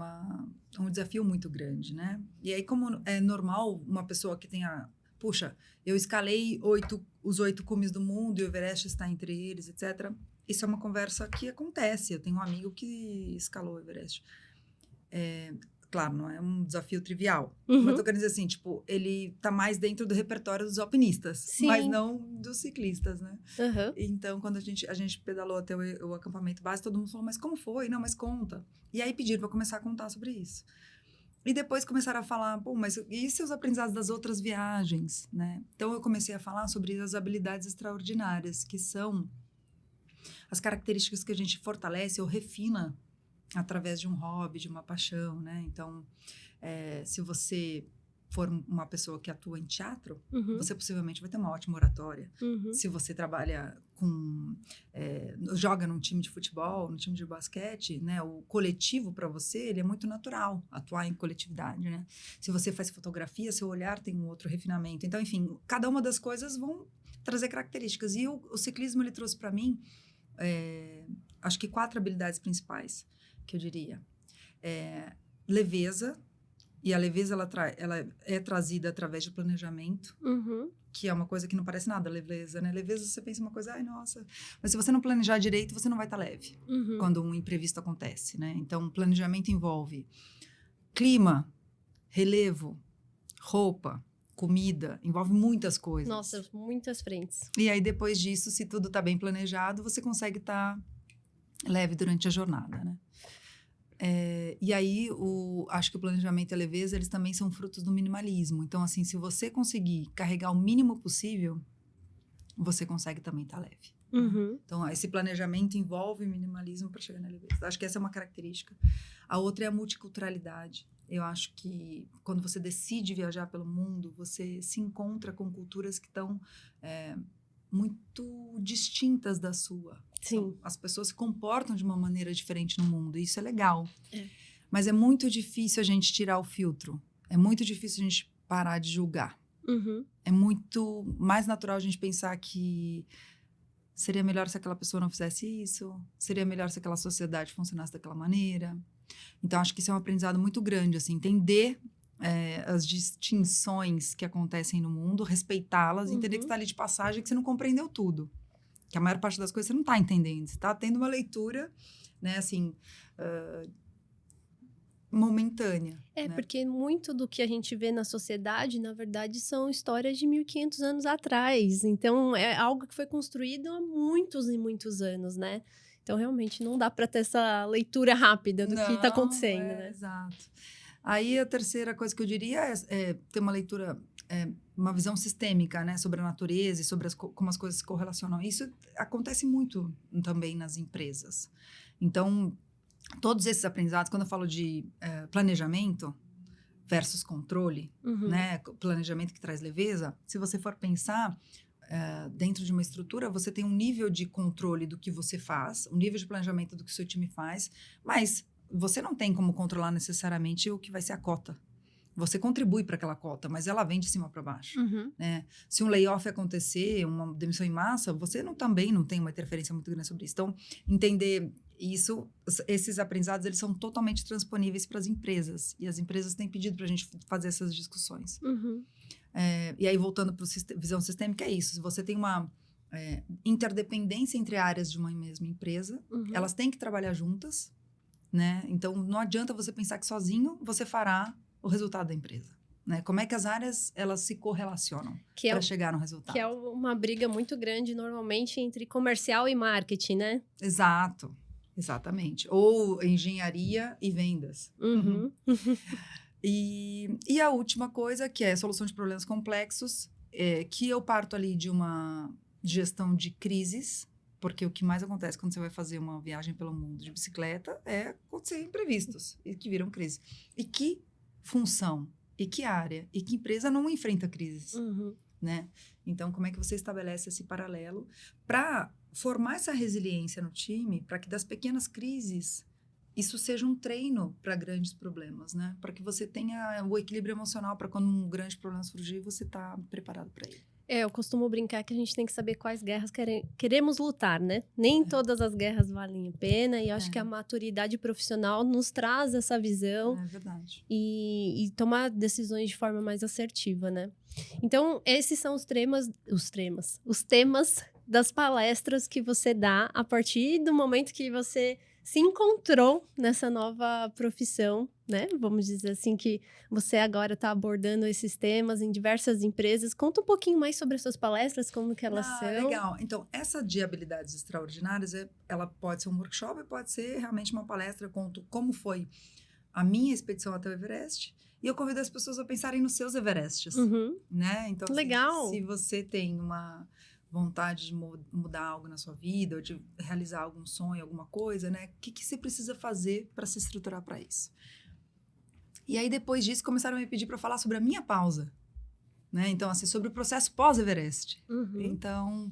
S2: um desafio muito grande, né? E aí, como é normal uma pessoa que tenha... Puxa, eu escalei os 8 cumes do mundo e o Everest está entre eles, etc. Isso é uma conversa que acontece. Eu tenho um amigo que escalou o Everest. Claro, não é um desafio trivial. Mas eu quero dizer assim, tipo, ele tá mais dentro do repertório dos alpinistas. Sim. Mas não dos ciclistas, né? Então, quando a gente pedalou até o acampamento base, todo mundo falou, mas como foi? Não, mas conta. E aí pediram para começar a contar sobre isso. E depois começaram a falar, pô, mas e seus aprendizados das outras viagens, né? Então, eu comecei a falar sobre as habilidades extraordinárias, que são as características que a gente fortalece ou refina através de um hobby, de uma paixão, né? Então, se você for uma pessoa que atua em teatro, você possivelmente vai ter uma ótima oratória. Se você trabalha joga num time de futebol, num time de basquete, né? O coletivo para você, ele é muito natural, atuar em coletividade, né? Se você faz fotografia, seu olhar tem um outro refinamento. Então, enfim, cada uma das coisas vão trazer características. E o ciclismo, ele trouxe para mim, acho que 4 habilidades principais, que eu diria. Leveza, e a leveza ela é trazida através de planejamento, que é uma coisa que não parece nada leveza, né? Leveza, você pensa uma coisa, ai, nossa, mas se você não planejar direito, você não vai estar leve quando um imprevisto acontece, né? Então, planejamento envolve clima, relevo, roupa, comida, envolve muitas coisas.
S1: Nossa, muitas frentes.
S2: E aí, depois disso, se tudo está bem planejado, você consegue estar leve durante a jornada, né? E aí, acho que o planejamento e a leveza, eles também são frutos do minimalismo. Então, assim, se você conseguir carregar o mínimo possível, você consegue também estar leve. Então, esse planejamento envolve minimalismo para chegar na leveza. Acho que essa é uma característica. A outra é a multiculturalidade. Eu acho que quando você decide viajar pelo mundo, você se encontra com culturas que estão muito distintas da sua.
S1: Sim.
S2: As pessoas se comportam de uma maneira diferente no mundo, e isso é legal. Mas é muito difícil a gente tirar o filtro. É muito difícil a gente parar de julgar. É muito mais natural a gente pensar que seria melhor se aquela pessoa não fizesse isso, seria melhor se aquela sociedade funcionasse daquela maneira. Então, acho que isso é um aprendizado muito grande, assim, entender as distinções que acontecem no mundo, respeitá-las, entender que você está ali de passagem, que você não compreendeu tudo. Que a maior parte das coisas você não está entendendo. Você está tendo uma leitura, né, assim, momentânea. Né?
S1: Porque muito do que a gente vê na sociedade, na verdade, são histórias de 1.500 anos atrás. Então, é algo que foi construído há muitos e muitos anos, né? Então, realmente, não dá para ter essa leitura rápida do que está acontecendo, né?
S2: Exato. Aí a terceira coisa que eu diria é ter uma leitura, uma visão sistêmica, né, sobre a natureza e sobre como as coisas se correlacionam. Isso acontece muito também nas empresas. Então, todos esses aprendizados, quando eu falo de planejamento versus controle, né, planejamento que traz leveza, se você for pensar dentro de uma estrutura, você tem um nível de controle do que você faz, um nível de planejamento do que o seu time faz, mas você não tem como controlar necessariamente o que vai ser a cota. Você contribui para aquela cota, mas ela vem de cima para baixo. Né? Se um layoff acontecer, uma demissão em massa, você também não tem uma interferência muito grande sobre isso. Então, entender isso, esses aprendizados, eles são totalmente transponíveis para as empresas. E as empresas têm pedido para a gente fazer essas discussões. E aí, voltando para a visão sistêmica, é isso. Se você tem uma interdependência entre áreas de uma mesma empresa, elas têm que trabalhar juntas, né? Então, não adianta você pensar que sozinho você fará o resultado da empresa. Né? Como é que as áreas elas se correlacionam para chegar no resultado?
S1: Que é uma briga muito grande, normalmente, entre comercial e marketing, né?
S2: Exato. Exatamente. Ou engenharia e vendas. E a última coisa, que é solução de problemas complexos, que eu parto ali de uma gestão de crises, porque o que mais acontece quando você vai fazer uma viagem pelo mundo de bicicleta é acontecer imprevistos, e que viram crise. E que função, e que área, e que empresa não enfrenta crises, né? Então, como é que você estabelece esse paralelo para formar essa resiliência no time, para que das pequenas crises isso seja um treino para grandes problemas, né? Para que você tenha o equilíbrio emocional para quando um grande problema surgir, você está preparado para ele.
S1: Eu costumo brincar que a gente tem que saber quais guerras queremos lutar, né? Nem todas as guerras valem a pena, e eu acho que a maturidade profissional nos traz essa visão.
S2: É verdade.
S1: E tomar decisões de forma mais assertiva, né? Então, esses são os temas das palestras que você dá a partir do momento que você se encontrou nessa nova profissão, né? Vamos dizer assim, que você agora está abordando esses temas em diversas empresas. Conta um pouquinho mais sobre as suas palestras, como que elas são.
S2: Legal. Então, essa de habilidades extraordinárias, ela pode ser um workshop, pode ser realmente uma palestra. Eu conto como foi a minha expedição até o Everest. E eu convido as pessoas a pensarem nos seus Everestes, né? Então,
S1: legal.
S2: Se você tem uma vontade de mudar algo na sua vida, ou de realizar algum sonho, alguma coisa, né? O que você precisa fazer para se estruturar para isso? E aí, depois disso, começaram a me pedir para falar sobre a minha pausa, né? Então, assim, sobre o processo pós-Everest. Então,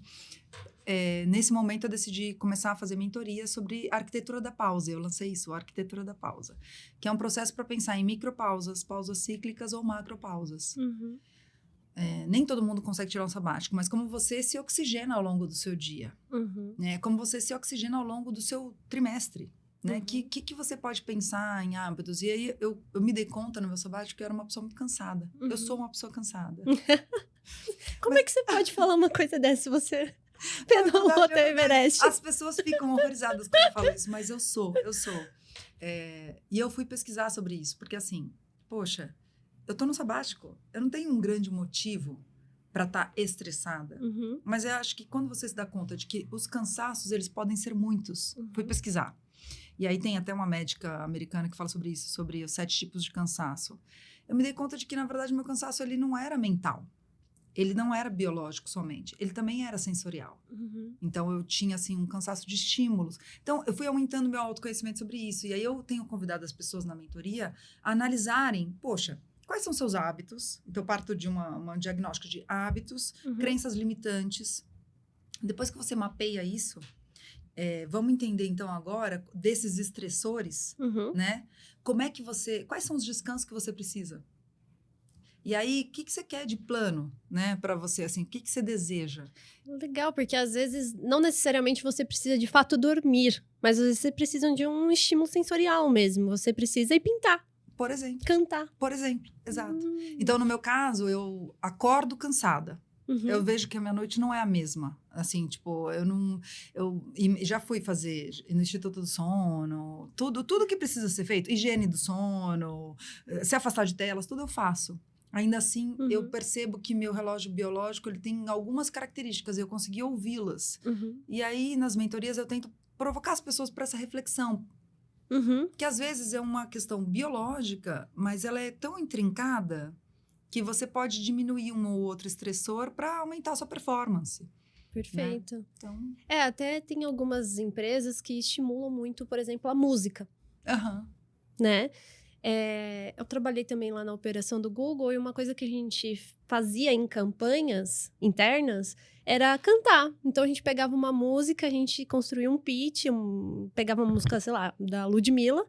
S2: nesse momento, eu decidi começar a fazer mentoria sobre a arquitetura da pausa. Eu lancei isso, a arquitetura da pausa, que é um processo para pensar em micropausas, pausas cíclicas ou macropausas. Nem todo mundo consegue tirar um sabático, mas como você se oxigena ao longo do seu dia, né? Como você se oxigena ao longo do seu trimestre, né? Que você pode pensar em hábitos? E aí eu me dei conta no meu sabático que eu era uma pessoa muito cansada. Eu sou uma pessoa cansada.
S1: Como é que você pode falar uma coisa dessa se você pedalou até o Everest?
S2: As pessoas ficam horrorizadas quando eu falo isso, mas eu sou. E eu fui pesquisar sobre isso, porque assim, poxa, eu tô no sabático, eu não tenho um grande motivo para estar estressada. Mas eu acho que quando você se dá conta de que os cansaços, eles podem ser muitos. Fui pesquisar. E aí tem até uma médica americana que fala sobre isso, sobre os 7 tipos de cansaço. Eu me dei conta de que, na verdade, meu cansaço, ele não era mental. Ele não era biológico somente. Ele também era sensorial. Então, eu tinha, assim, um cansaço de estímulos. Então, eu fui aumentando meu autoconhecimento sobre isso. E aí, eu tenho convidado as pessoas na mentoria a analisarem, poxa, quais são seus hábitos? Então, eu parto de um diagnóstico de hábitos, crenças limitantes. Depois que você mapeia isso, vamos entender, então, agora, desses estressores, né? Quais são os descansos que você precisa? E aí, o que você quer de plano, né? Para você, assim, o que você deseja?
S1: Legal, porque às vezes, não necessariamente você precisa, de fato, dormir. Mas às vezes você precisa de um estímulo sensorial mesmo. Você precisa ir pintar.
S2: Por exemplo.
S1: Cantar.
S2: Por exemplo, exato. Então, no meu caso, eu acordo cansada. Eu vejo que a minha noite não é a mesma. Assim, tipo, e já fui fazer no Instituto do Sono, tudo que precisa ser feito, higiene do sono, se afastar de telas, tudo eu faço. Ainda assim, eu percebo que meu relógio biológico, ele tem algumas características, eu consegui ouvi-las. E aí, nas mentorias, eu tento provocar as pessoas para essa reflexão. Que às vezes é uma questão biológica, mas ela é tão intrincada que você pode diminuir um ou outro estressor para aumentar a sua performance.
S1: Perfeito.
S2: Né? Então...
S1: até tem algumas empresas que estimulam muito, por exemplo, a música. Né? Eu trabalhei também lá na operação do Google e uma coisa que a gente fazia em campanhas internas era cantar. Então, a gente pegava uma música, a gente construía um pitch, pegava uma música, sei lá, da Ludmilla,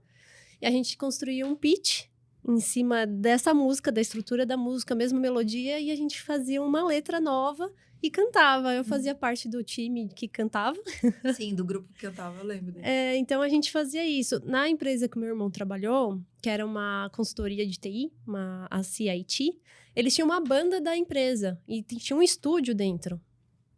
S1: e a gente construía um pitch em cima dessa música, da estrutura da música, a mesma melodia, e a gente fazia uma letra nova e cantava. Eu fazia parte do time que cantava.
S2: Sim, do grupo que cantava, eu lembro dele.
S1: Então, a gente fazia isso. Na empresa que meu irmão trabalhou, que era uma consultoria de TI, a CIT, eles tinham uma banda da empresa e tinha um estúdio dentro.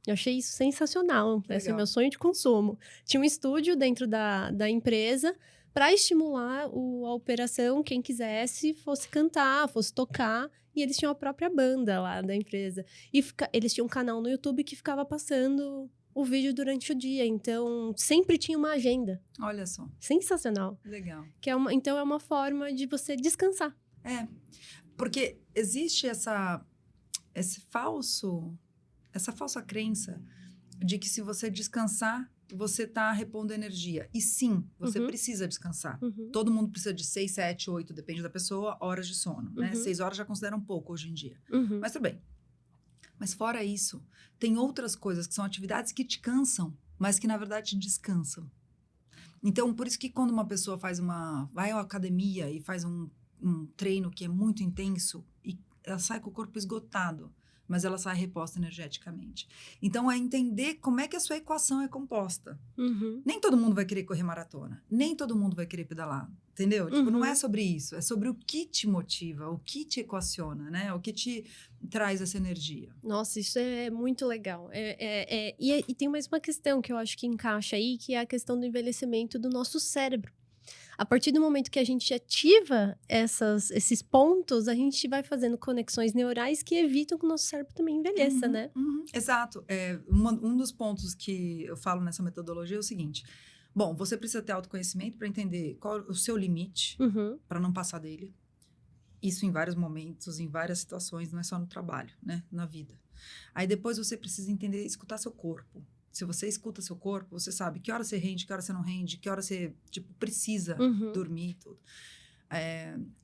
S1: Eu achei isso sensacional. Esse é o meu sonho de consumo. Tinha um estúdio dentro da empresa para estimular a operação, quem quisesse fosse cantar, fosse tocar. E eles tinham a própria banda lá da empresa. E eles tinham um canal no YouTube que ficava passando o vídeo durante o dia. Então, sempre tinha uma agenda.
S2: Olha só.
S1: Sensacional.
S2: Legal.
S1: Então, é uma forma de você descansar.
S2: Porque existe essa falsa crença de que se você descansar, você está repondo energia. E sim, você precisa descansar. Todo mundo precisa de 6, 7, 8, depende da pessoa, horas de sono. Né? 6 horas já consideram pouco hoje em dia. Mas tudo bem. Mas fora isso, tem outras coisas que são atividades que te cansam, mas que na verdade te descansam. Então, por isso que quando uma pessoa vai à academia e faz um treino que é muito intenso, e ela sai com o corpo esgotado, mas ela sai reposta energeticamente. Então, é entender como é que a sua equação é composta. Nem todo mundo vai querer correr maratona. Nem todo mundo vai querer pedalar. Entendeu? Tipo, não é sobre isso. É sobre o que te motiva, o que te equaciona, né? O que te traz essa energia.
S1: Nossa, isso é muito legal. E tem mais uma questão que eu acho que encaixa aí, que é a questão do envelhecimento do nosso cérebro. A partir do momento que a gente ativa esses pontos, a gente vai fazendo conexões neurais que evitam que o nosso cérebro também envelheça, né?
S2: Exato. Um dos pontos que eu falo nessa metodologia é o seguinte. Bom, você precisa ter autoconhecimento para entender qual é o seu limite, para não passar dele. Isso em vários momentos, em várias situações, não é só no trabalho, né? Na vida. Aí depois você precisa entender, escutar seu corpo. Se você escuta seu corpo, você sabe que hora você rende, que hora você não rende, que hora você, precisa dormir e tudo.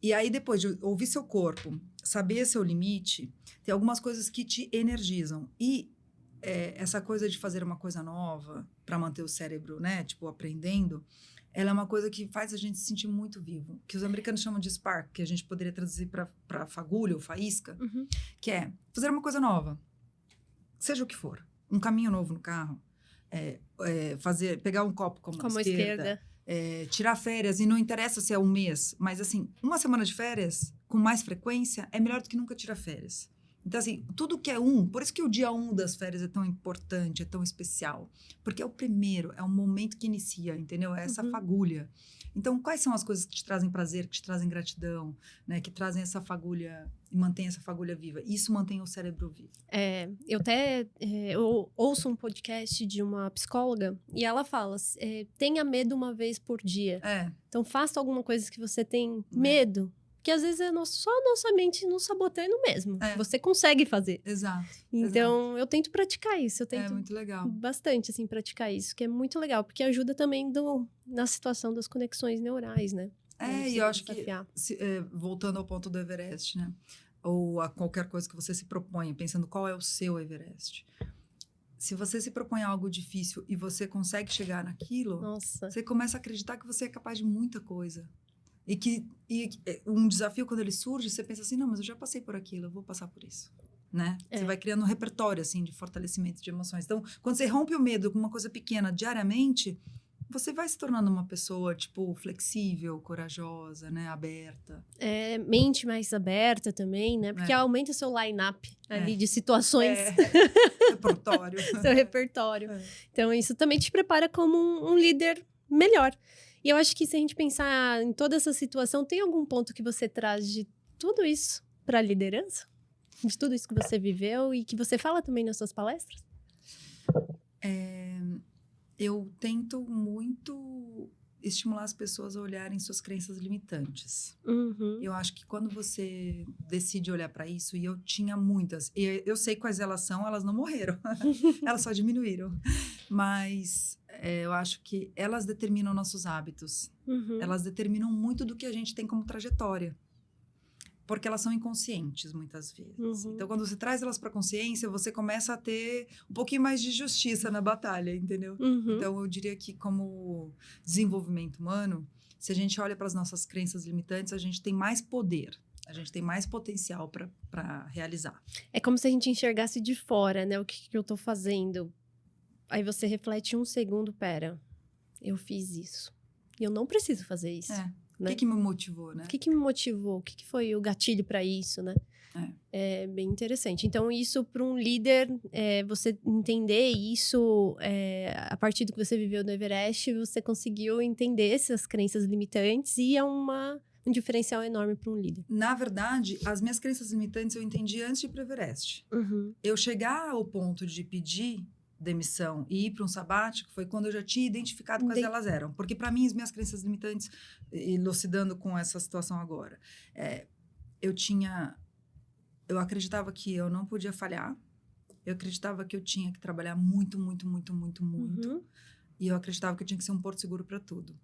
S2: E aí, depois de ouvir seu corpo, saber seu limite, tem algumas coisas que te energizam. E essa coisa de fazer uma coisa nova para manter o cérebro, né, aprendendo, ela é uma coisa que faz a gente se sentir muito vivo. Que os americanos chamam de spark, que a gente poderia traduzir para fagulha ou faísca, que é fazer uma coisa nova. Seja o que for. Um caminho novo no carro, pegar um copo como a esquerda. Tirar férias, e não interessa se é um mês, mas assim, uma semana de férias com mais frequência é melhor do que nunca tirar férias. Então, assim, tudo que é por isso que o dia 1 das férias é tão importante, é tão especial, porque é o primeiro, é o momento que inicia, entendeu? É essa fagulha. Então, quais são as coisas que te trazem prazer, que te trazem gratidão, né? Que trazem essa fagulha e mantém essa fagulha viva? Isso mantém o cérebro vivo.
S1: Eu ouço um podcast de uma psicóloga e ela fala, tenha medo uma vez por dia. Então, faça alguma coisa que você tem medo. Que às vezes é só a nossa mente nos sabotando mesmo. Você consegue fazer.
S2: Exato.
S1: Então, eu tento praticar isso. Eu tento
S2: muito legal.
S1: Bastante, assim, praticar isso. Que é muito legal. Porque ajuda também na situação das conexões neurais, né?
S2: E eu acho que, voltando ao ponto do Everest, né? Ou a qualquer coisa que você se propõe, pensando qual é o seu Everest. Se você se propõe algo difícil e você consegue chegar naquilo, você começa a acreditar que você é capaz de muita coisa. E um desafio, quando ele surge, você pensa assim, não, mas eu já passei por aquilo, eu vou passar por isso, né? Você vai criando um repertório, assim, de fortalecimento de emoções. Então, quando você rompe o medo com uma coisa pequena diariamente, você vai se tornando uma pessoa, flexível, corajosa, né? Aberta.
S1: Mente mais aberta também, né? Porque aumenta seu line-up ali de situações.
S2: Repertório.
S1: Seu repertório. Então, isso também te prepara como um líder melhor. E eu acho que se a gente pensar em toda essa situação, tem algum ponto que você traz de tudo isso para a liderança? De tudo isso que você viveu e que você fala também nas suas palestras?
S2: Eu tento muito estimular as pessoas a olharem suas crenças limitantes.
S1: Uhum.
S2: Eu acho que quando você decide olhar para isso, e eu tinha muitas, e eu sei quais elas são, elas não morreram, elas só diminuíram. Mas eu acho que elas determinam nossos hábitos.
S1: Uhum.
S2: Elas determinam muito do que a gente tem como trajetória. Porque elas são inconscientes, muitas vezes.
S1: Uhum.
S2: Então, quando você traz elas para a consciência, você começa a ter um pouquinho mais de justiça na batalha, entendeu?
S1: Uhum.
S2: Então, eu diria que, como desenvolvimento humano, se a gente olha para as nossas crenças limitantes, a gente tem mais poder, a gente tem mais potencial para realizar.
S1: É como se a gente enxergasse de fora, né? O que eu tô fazendo. Aí você reflete um segundo, pera, eu fiz isso. E eu não preciso fazer isso.
S2: O
S1: né?
S2: que me motivou, né?
S1: O que me motivou? O que foi o gatilho para isso, né? É bem interessante. Então, isso para um líder, você entender isso, a partir do que você viveu no Everest, você conseguiu entender essas crenças limitantes e é um diferencial enorme para um líder.
S2: Na verdade, as minhas crenças limitantes eu entendi antes de ir para o Everest.
S1: Uhum.
S2: Eu chegar ao ponto de pedir demissão e ir para um sabático foi quando eu já tinha identificado quais elas eram. Porque, para mim, as minhas crenças limitantes, elucidando com essa situação agora, eu acreditava que eu não podia falhar, eu acreditava que eu tinha que trabalhar muito, muito, muito, muito, muito,
S1: Uhum.
S2: e eu acreditava que eu tinha que ser um porto seguro para tudo.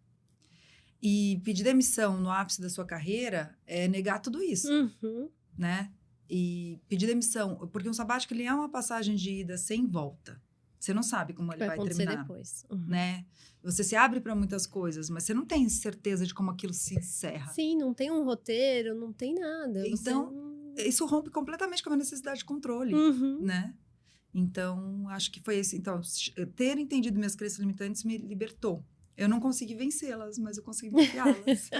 S2: E pedir demissão no ápice da sua carreira é negar tudo isso,
S1: Uhum.
S2: né? E pedir demissão, porque um sabático ele é uma passagem de ida sem volta. Você não sabe como ele vai terminar,
S1: depois. Uhum.
S2: né? Você se abre para muitas coisas, mas você não tem certeza de como aquilo se encerra.
S1: Sim, não tem um roteiro, não tem nada.
S2: Então, isso rompe completamente com a necessidade de controle, né? Então, acho que foi esse. Então, ter entendido minhas crenças limitantes me libertou. Eu não consegui vencê-las, mas eu consegui bloqueá-las.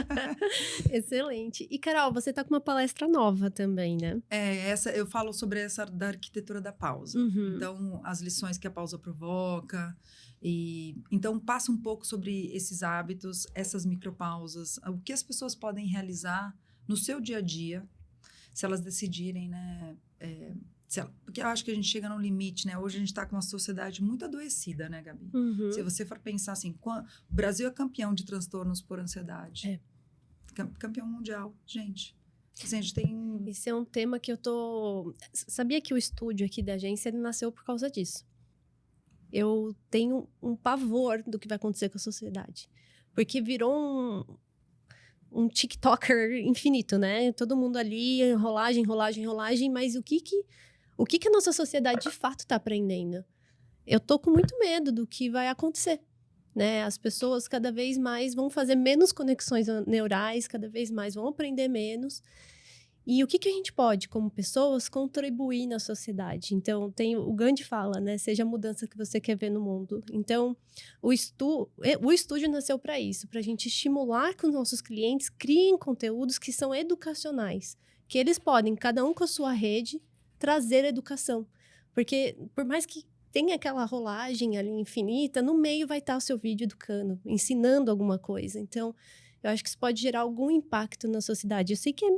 S1: Excelente. E, Carol, você tá com uma palestra nova também, né?
S2: Eu falo sobre essa da arquitetura da pausa.
S1: Uhum.
S2: Então, as lições que a pausa provoca. Então, passa um pouco sobre esses hábitos, essas micropausas, o que as pessoas podem realizar no seu dia a dia, se elas decidirem, né? Porque eu acho que a gente chega num limite, né? Hoje a gente está com uma sociedade muito adoecida, né, Gabi?
S1: Uhum.
S2: Se você for pensar assim, o Brasil é campeão de transtornos por ansiedade. Campeão mundial, gente. Assim, a gente tem...
S1: Esse é um tema que eu tô... Sabia que o estúdio aqui da agência, ele nasceu por causa disso. Eu tenho um pavor do que vai acontecer com a sociedade. Porque virou um TikToker infinito, né? Todo mundo ali, enrolagem, mas o que a nossa sociedade de fato está aprendendo? Eu tô com muito medo do que vai acontecer, né? As pessoas cada vez mais vão fazer menos conexões neurais, cada vez mais vão aprender menos. E o que a gente pode, como pessoas, contribuir na sociedade? Então, o Gandhi fala, né? Seja a mudança que você quer ver no mundo. Então, o estúdio nasceu para isso, para a gente estimular que os nossos clientes criem conteúdos que são educacionais, que eles podem, cada um com a sua rede, trazer educação. Porque, por mais que tenha aquela rolagem ali infinita, no meio vai estar o seu vídeo educando, ensinando alguma coisa. Então, eu acho que isso pode gerar algum impacto na sociedade. Eu sei que é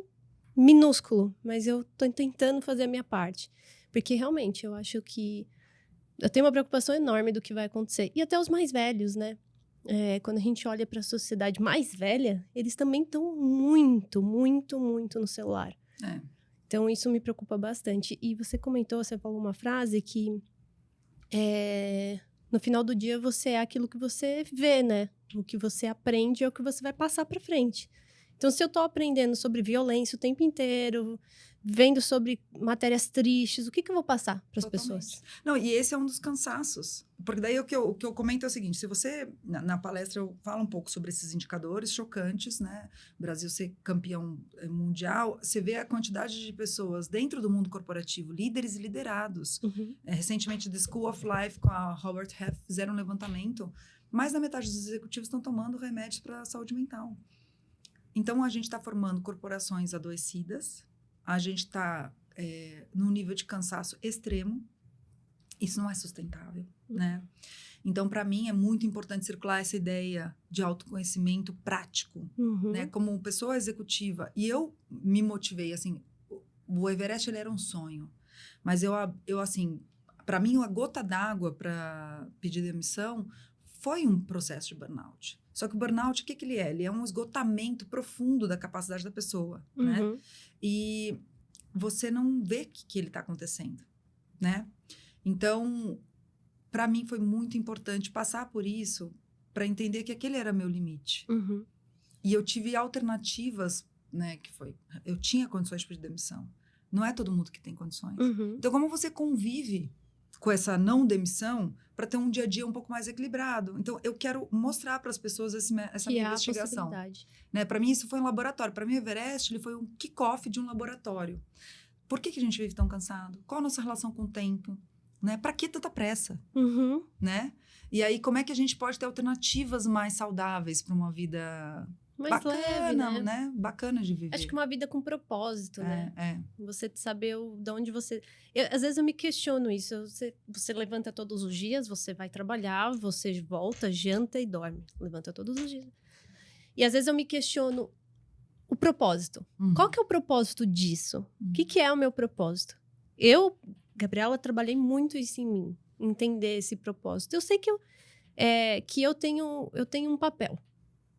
S1: minúsculo, mas eu tô tentando fazer a minha parte. Porque, realmente, eu acho que... Eu tenho uma preocupação enorme do que vai acontecer. E até os mais velhos, né? Quando a gente olha para a sociedade mais velha, eles também estão muito, muito, muito no celular. Então, isso me preocupa bastante. E você falou uma frase que... no final do dia, você é aquilo que você vê, né? O que você aprende é o que você vai passar para frente. Então, se eu tô aprendendo sobre violência o tempo inteiro, vendo sobre matérias tristes, o que eu vou passar para as pessoas?
S2: Não, e esse é um dos cansaços. Porque daí o que eu comento é o seguinte, se você, na palestra eu falo um pouco sobre esses indicadores chocantes, né? O Brasil ser campeão mundial, você vê a quantidade de pessoas dentro do mundo corporativo, líderes e liderados. Recentemente, The School of Life com a Robert Half fizeram um levantamento, mais da metade dos executivos estão tomando remédios para a saúde mental. Então, a gente está formando corporações adoecidas, a gente está num nível de cansaço extremo, isso não é sustentável, né? Então, para mim, é muito importante circular essa ideia de autoconhecimento prático, né? Como pessoa executiva. E eu me motivei, assim, o Everest, ele era um sonho, mas eu assim, para mim, a gota d'água para pedir demissão foi um processo de burnout. Só que o burnout, o que ele é? Ele é um esgotamento profundo da capacidade da pessoa, né?
S1: Uhum.
S2: E você não vê que ele está acontecendo, né? Então, para mim foi muito importante passar por isso para entender que aquele era meu limite.
S1: Uhum.
S2: E eu tive alternativas, né? Eu tinha condições de pedir demissão. Não é todo mundo que tem condições.
S1: Uhum.
S2: Então, como você convive com essa não demissão para ter um dia a dia um pouco mais equilibrado? Então, eu quero mostrar para as pessoas essa
S1: Que
S2: minha
S1: há a
S2: investigação.
S1: possibilidade.
S2: Né? Para mim, isso foi um laboratório. Para mim, o Everest ele foi um kick-off de um laboratório. Por que a gente vive tão cansado? Qual a nossa relação com o tempo? Né? Para que tanta pressa?
S1: Uhum.
S2: Né? E aí, como é que a gente pode ter alternativas mais saudáveis para uma vida
S1: Mais
S2: bacana,
S1: leve, né?
S2: Bacana de viver.
S1: Acho que uma vida com propósito, né?
S2: É.
S1: Você saber de onde você... às vezes eu me questiono isso. Você levanta todos os dias, você vai trabalhar, você volta, janta e dorme. Levanta todos os dias. E às vezes eu me questiono o propósito. Qual que é o propósito disso? O que é o meu propósito? Eu, Gabriela, trabalhei muito isso em mim. Entender esse propósito. Eu sei que eu tenho um papel.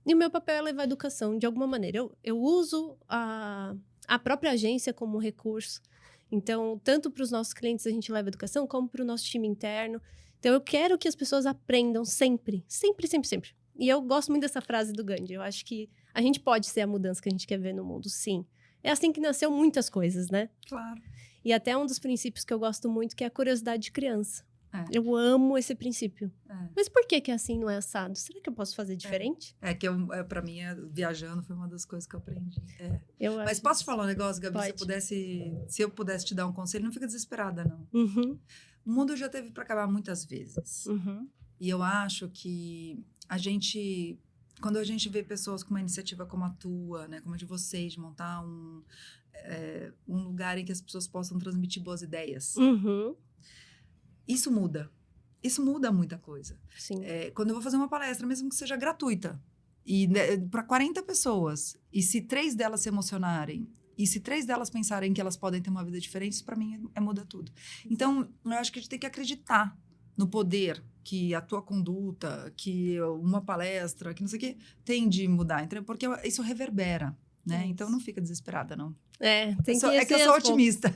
S1: E o meu papel é levar a educação, de alguma maneira. Eu uso a própria agência como recurso. Então, tanto para os nossos clientes a gente leva educação, como para o nosso time interno. Então, eu quero que as pessoas aprendam sempre. Sempre, sempre, sempre. E eu gosto muito dessa frase do Gandhi. Eu acho que a gente pode ser a mudança que a gente quer ver no mundo, sim. É assim que nasceu muitas coisas, né?
S2: Claro.
S1: E até um dos princípios que eu gosto muito, que é a curiosidade de criança.
S2: É.
S1: Eu amo esse princípio.
S2: É.
S1: Mas por que assim não é assado? Será que eu posso fazer diferente?
S2: Para mim, viajando foi uma das coisas que eu aprendi. Mas
S1: Acho...
S2: posso te falar um negócio, Gabi?
S1: Pode.
S2: Se eu pudesse te dar um conselho, não fica desesperada, não.
S1: Uhum.
S2: O mundo já teve para acabar muitas vezes.
S1: Uhum.
S2: E eu acho que quando a gente vê pessoas com uma iniciativa como a tua, né, como a de vocês, de montar um lugar em que as pessoas possam transmitir boas ideias,
S1: Uhum.
S2: isso muda. Isso muda muita coisa.
S1: Sim.
S2: Quando eu vou fazer uma palestra, mesmo que seja gratuita, e para 40 pessoas, e se 3 delas se emocionarem, e se 3 delas pensarem que elas podem ter uma vida diferente, isso para mim muda tudo. Então, eu acho que a gente tem que acreditar no poder que a tua conduta, que uma palestra, que não sei o quê, tem de mudar, entendeu? Porque isso reverbera, né?
S1: Isso.
S2: Então, não fica desesperada, não.
S1: Tem que
S2: que eu sou otimista.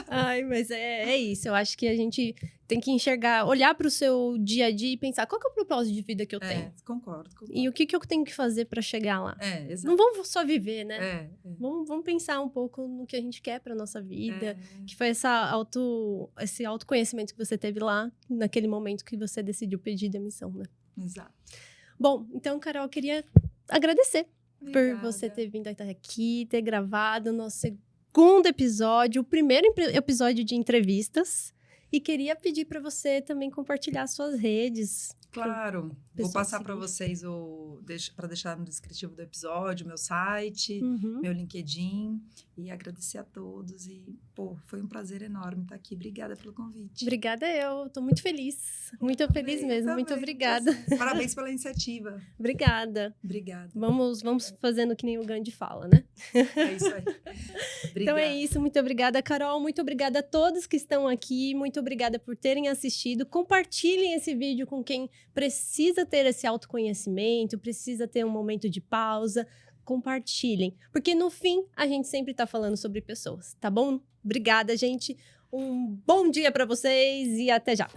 S1: Ai, mas é isso. Eu acho que a gente tem que enxergar, olhar para o seu dia a dia e pensar qual que é o propósito de vida que eu tenho.
S2: Concordo.
S1: E o que eu tenho que fazer para chegar lá.
S2: Exato.
S1: Não vamos só viver, né?
S2: É.
S1: Vamos pensar um pouco no que a gente quer para nossa vida. Que foi esse autoconhecimento que você teve lá, naquele momento que você decidiu pedir demissão, né?
S2: Exato.
S1: Bom, então, Carol, eu queria agradecer.
S2: Obrigada.
S1: Por você ter vindo até aqui, ter gravado o nosso segundo episódio, o primeiro episódio de entrevistas. E queria pedir para você também compartilhar suas redes.
S2: Claro. Vou passar para vocês para deixar no descritivo do episódio, meu site, meu LinkedIn. E agradecer a todos. E, foi um prazer enorme estar aqui. Obrigada pelo convite.
S1: Obrigada eu. Estou muito feliz. Muito feliz mesmo.
S2: Também.
S1: Muito obrigada.
S2: Parabéns pela iniciativa.
S1: Obrigada.
S2: Obrigada.
S1: Vamos fazendo que nem o Gandhi fala, né?
S2: É isso aí.
S1: Então é isso. Muito obrigada, Carol. Muito obrigada a todos que estão aqui. Muito obrigada por terem assistido. Compartilhem esse vídeo com quem precisa ter esse autoconhecimento, precisa ter um momento de pausa. Compartilhem. Porque no fim, a gente sempre tá falando sobre pessoas, tá bom? Obrigada, gente. Um bom dia para vocês e até já.